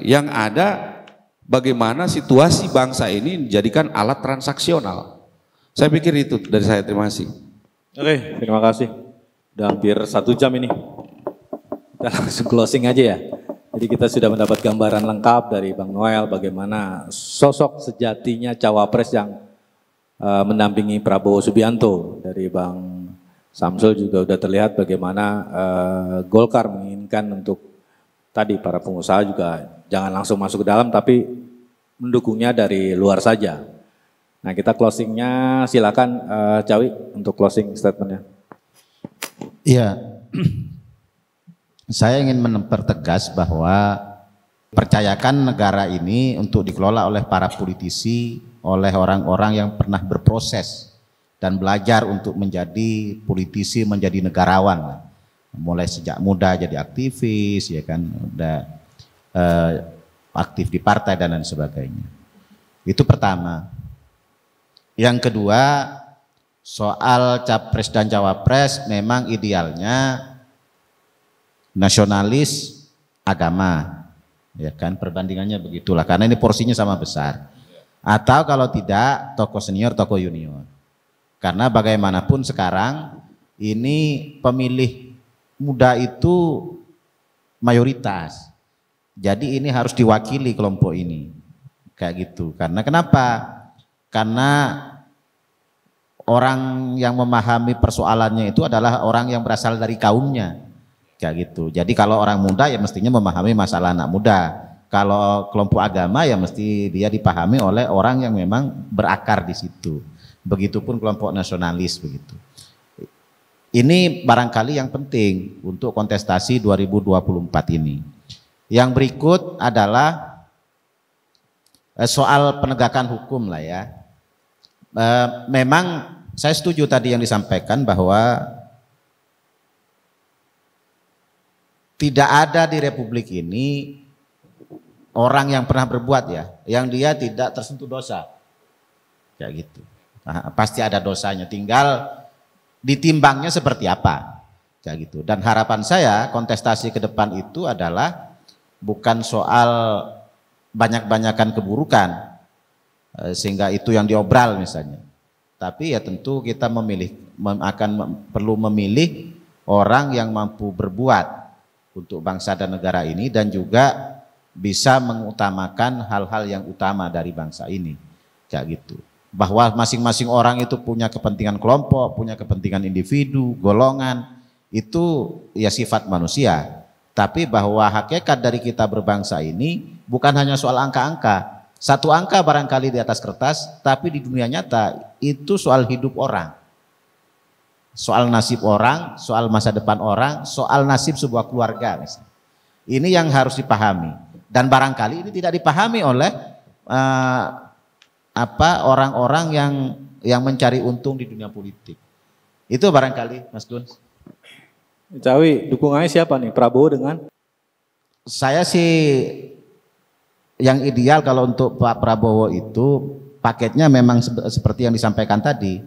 Yang ada bagaimana situasi bangsa ini dijadikan alat transaksional. Saya pikir itu dari saya, terima kasih. Oke, terima kasih. Udah hampir 1 jam ini. Kita langsung closing aja ya. Jadi kita sudah mendapat gambaran lengkap dari Bang Noel bagaimana sosok sejatinya cawapres yang mendampingi Prabowo Subianto. Dari Bang Samsul juga udah terlihat bagaimana Golkar menginginkan untuk tadi para pengusaha juga jangan langsung masuk ke dalam tapi mendukungnya dari luar saja. Nah kita closingnya silakan Cawi untuk closing statementnya. Iya, saya ingin mempertegas bahwa percayakan negara ini untuk dikelola oleh para politisi, oleh orang-orang yang pernah berproses dan belajar untuk menjadi politisi, menjadi negarawan. Mulai sejak muda jadi aktivis, ya kan, udah aktif di partai dan lain sebagainya. Itu pertama. Yang kedua, soal capres dan cawapres memang idealnya nasionalis agama, ya kan, perbandingannya begitulah karena ini porsinya sama besar. Atau kalau tidak tokoh senior, tokoh junior. Karena bagaimanapun sekarang ini pemilih muda itu mayoritas. Jadi ini harus diwakili kelompok ini. Kayak gitu. Karena kenapa? Karena orang yang memahami persoalannya itu adalah orang yang berasal dari kaumnya. Kayak gitu. Jadi kalau orang muda ya mestinya memahami masalah anak muda. Kalau kelompok agama ya mesti dia dipahami oleh orang yang memang berakar di situ. Begitupun kelompok nasionalis begitu. ini barangkali yang penting untuk kontestasi 2024 ini. Yang berikut adalah soal penegakan hukum lah ya. Memang saya setuju tadi yang disampaikan bahwa tidak ada di Republik ini orang yang pernah berbuat ya, yang dia tidak tersentuh dosa, kayak gitu. Nah, pasti ada dosanya, tinggal ditimbangnya seperti apa, kayak gitu. Dan harapan saya kontestasi ke depan itu adalah bukan soal banyak-banyakan keburukan, sehingga itu yang diobral misalnya. Tapi ya tentu kita perlu memilih orang yang mampu berbuat untuk bangsa dan negara ini dan juga bisa mengutamakan hal-hal yang utama dari bangsa ini, kayak gitu. Bahwa masing-masing orang itu punya kepentingan kelompok, punya kepentingan individu, golongan, itu ya sifat manusia. Tapi bahwa hakikat dari kita berbangsa ini bukan hanya soal angka-angka. Satu angka barangkali di atas kertas, tapi di dunia nyata itu soal hidup orang. Soal nasib orang, soal masa depan orang, soal nasib sebuah keluarga misalnya. Ini yang harus dipahami. Dan barangkali ini tidak dipahami oleh orang-orang yang mencari untung di dunia politik. Itu barangkali Mas Gun. Cawi, dukungannya siapa nih? Prabowo dengan? Saya sih yang ideal kalau untuk Pak Prabowo itu paketnya memang seperti yang disampaikan tadi,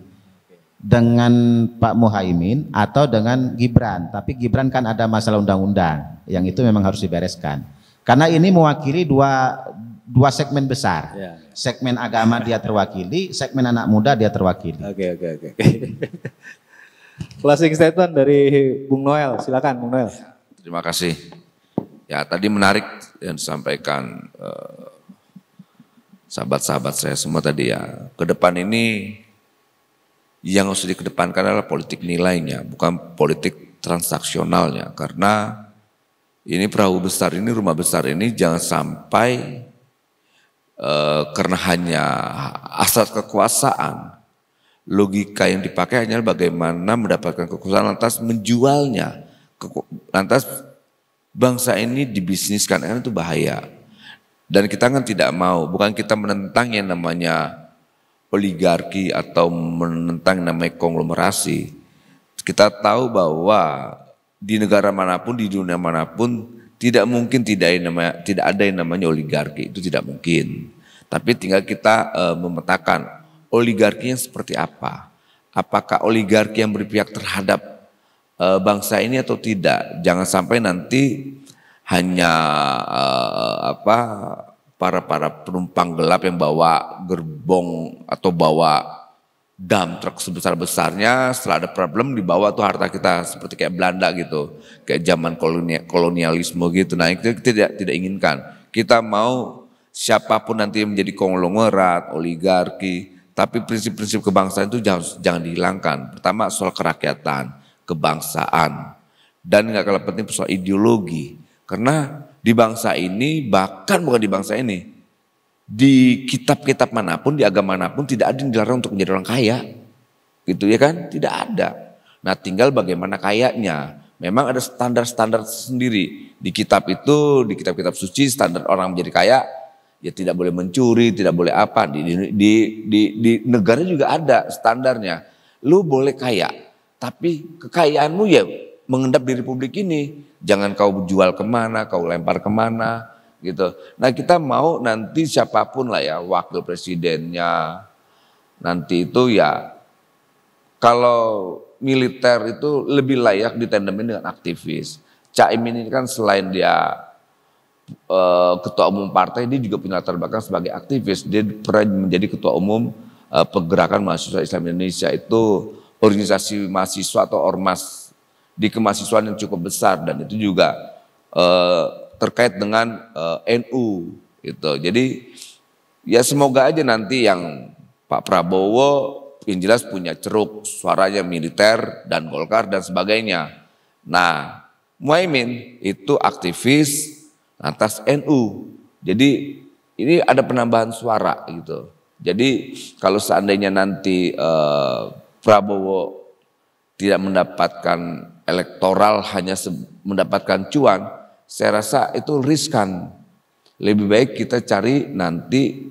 dengan Pak Muhaimin atau dengan Gibran. Tapi Gibran kan ada masalah undang-undang yang itu memang harus dibereskan. Karena ini mewakili dua segmen besar. Ya. Segmen agama dia terwakili, segmen anak muda dia terwakili. Oke. Closing statement dari Bung Noel, silakan Bung Noel. Terima kasih. Ya tadi menarik yang disampaikan sahabat-sahabat saya semua tadi ya. Ke depan ini yang harus dikedepankan adalah politik nilainya, bukan politik transaksionalnya. Karena ini perahu besar ini, rumah besar ini jangan sampai karena hanya asas kekuasaan, logika yang dipakai hanya bagaimana mendapatkan kekuasaan lantas menjualnya, lantas bangsa ini dibisniskan, kan itu bahaya. Dan kita kan tidak mau, bukan kita menentang yang namanya oligarki atau menentang yang namanya konglomerasi. Kita tahu bahwa di negara manapun, di dunia manapun tidak mungkin tidak ada yang namanya oligarki, itu tidak mungkin. Tapi tinggal kita memetakan oligarkinya seperti apa. Apakah oligarki yang berpihak terhadap bangsa ini atau tidak. Jangan sampai nanti hanya para penumpang gelap yang bawa gerbong atau bawa dump truck sebesar-besarnya, setelah ada problem dibawa tuh harta kita seperti kayak Belanda gitu, kayak zaman kolonialisme gitu. Nah itu tidak inginkan. Kita mau siapapun nanti yang menjadi konglomerat, oligarki, tapi prinsip-prinsip kebangsaan itu jangan dihilangkan. Pertama soal kerakyatan, kebangsaan, dan nggak kalah penting soal ideologi. Karena di bangsa ini, bahkan bukan di bangsa ini, di kitab-kitab manapun, di agama manapun tidak ada yang dilarang untuk menjadi orang kaya. Gitu ya kan? Tidak ada. Nah tinggal bagaimana kayanya. Memang ada standar-standar sendiri. Di kitab itu, di kitab-kitab suci standar orang menjadi kaya, ya tidak boleh mencuri, tidak boleh apa. Di negara juga ada standarnya. Lu boleh kaya, tapi kekayaanmu ya mengendap di republik ini. Jangan kau jual kemana, kau lempar kemana. Gitu. Nah kita mau nanti siapapun lah ya wakil presidennya nanti itu ya kalau militer itu lebih layak ditandemin dengan aktivis. Caimin ini kan selain dia ketua umum partai, dia juga punya latar belakang sebagai aktivis. Dia pernah menjadi ketua umum Pergerakan Mahasiswa Islam Indonesia, itu organisasi mahasiswa atau ormas di kemahasiswaan yang cukup besar, dan itu juga terkait dengan NU gitu. Jadi ya semoga aja nanti yang Pak Prabowo yang jelas punya ceruk suaranya militer dan Golkar dan sebagainya. Nah, Muhaimin itu aktivis atas NU. Jadi ini ada penambahan suara gitu. Jadi kalau seandainya nanti Prabowo tidak mendapatkan elektoral, hanya mendapatkan cuan, saya rasa itu riskan. Lebih baik kita cari nanti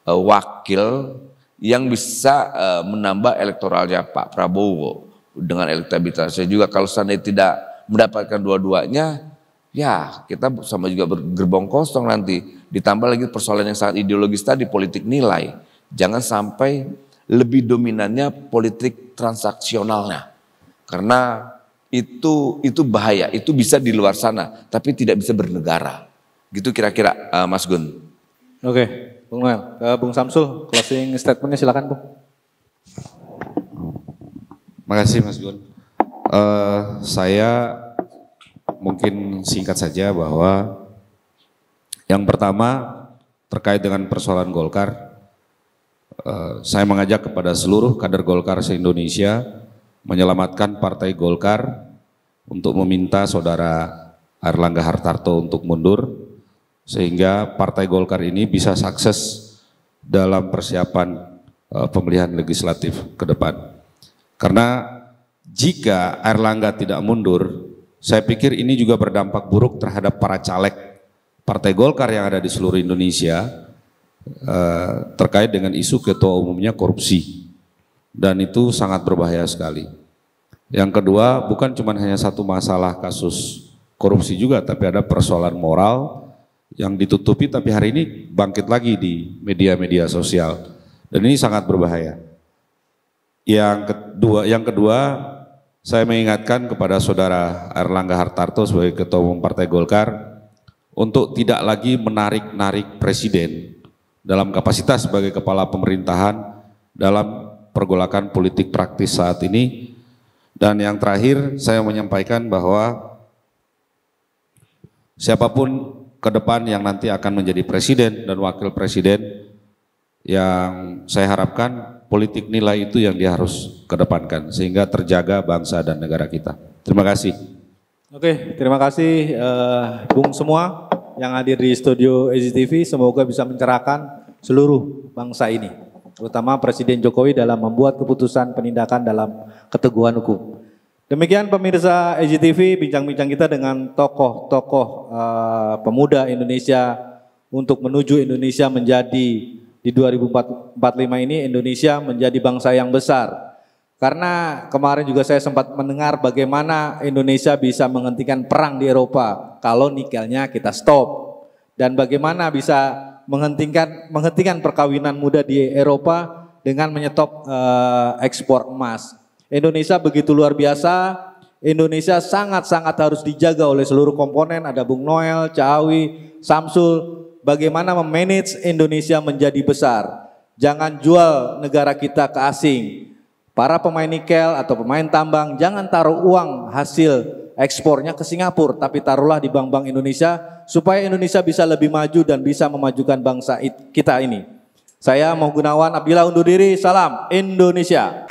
wakil yang bisa menambah elektoralnya Pak Prabowo dengan elektabilitasnya juga. Kalau seandainya tidak mendapatkan dua-duanya, ya kita sama juga bergerbong kosong nanti. Ditambah lagi persoalan yang sangat ideologis tadi, politik nilai. Jangan sampai lebih dominannya politik transaksionalnya. Karena itu bahaya, itu bisa di luar sana, tapi tidak bisa bernegara. Gitu kira-kira Mas Gun. Oke, Bung Noel. Bung Samsul, closing statementnya silakan Bung. Makasih Mas Gun. Saya mungkin singkat saja bahwa yang pertama terkait dengan persoalan Golkar, saya mengajak kepada seluruh kader Golkar se-Indonesia menyelamatkan Partai Golkar untuk meminta Saudara Airlangga Hartarto untuk mundur sehingga Partai Golkar ini bisa sukses dalam persiapan pemilihan legislatif ke depan. Karena jika Airlangga tidak mundur, saya pikir ini juga berdampak buruk terhadap para caleg Partai Golkar yang ada di seluruh Indonesia terkait dengan isu ketua umumnya korupsi. Dan itu sangat berbahaya sekali. Yang kedua, bukan cuma hanya satu masalah kasus korupsi juga, tapi ada persoalan moral yang ditutupi tapi hari ini bangkit lagi di media-media sosial. Dan ini sangat berbahaya. Yang kedua, saya mengingatkan kepada Saudara Airlangga Hartarto sebagai Ketua Umum Partai Golkar untuk tidak lagi menarik-narik presiden dalam kapasitas sebagai kepala pemerintahan dalam pergolakan politik praktis saat ini. Dan yang terakhir saya menyampaikan bahwa siapapun ke depan yang nanti akan menjadi presiden dan wakil presiden, yang saya harapkan politik nilai itu yang dia harus kedepankan sehingga terjaga bangsa dan negara kita. Terima kasih. Oke, terima kasih Bung semua yang hadir di studio EZTV. Semoga bisa mencerahkan seluruh bangsa ini, terutama Presiden Jokowi dalam membuat keputusan penindakan dalam keteguhan hukum. Demikian pemirsa EZTV, bincang-bincang kita dengan tokoh-tokoh pemuda Indonesia untuk menuju Indonesia menjadi di 2045 ini Indonesia menjadi bangsa yang besar. Karena kemarin juga saya sempat mendengar bagaimana Indonesia bisa menghentikan perang di Eropa kalau nikelnya kita stop. Dan bagaimana bisa menghentikan perkawinan muda di Eropa dengan menyetop ekspor emas. Indonesia begitu luar biasa, Indonesia sangat-sangat harus dijaga oleh seluruh komponen, ada Bung Noel, Cawi, Samsul, bagaimana memanage Indonesia menjadi besar. Jangan jual negara kita ke asing. Para pemain nikel atau pemain tambang jangan taruh uang hasil ekspornya ke Singapura, tapi taruhlah di bank-bank Indonesia supaya Indonesia bisa lebih maju dan bisa memajukan bangsa kita ini. Saya Moh Gunawan Abdillah undur diri, salam Indonesia.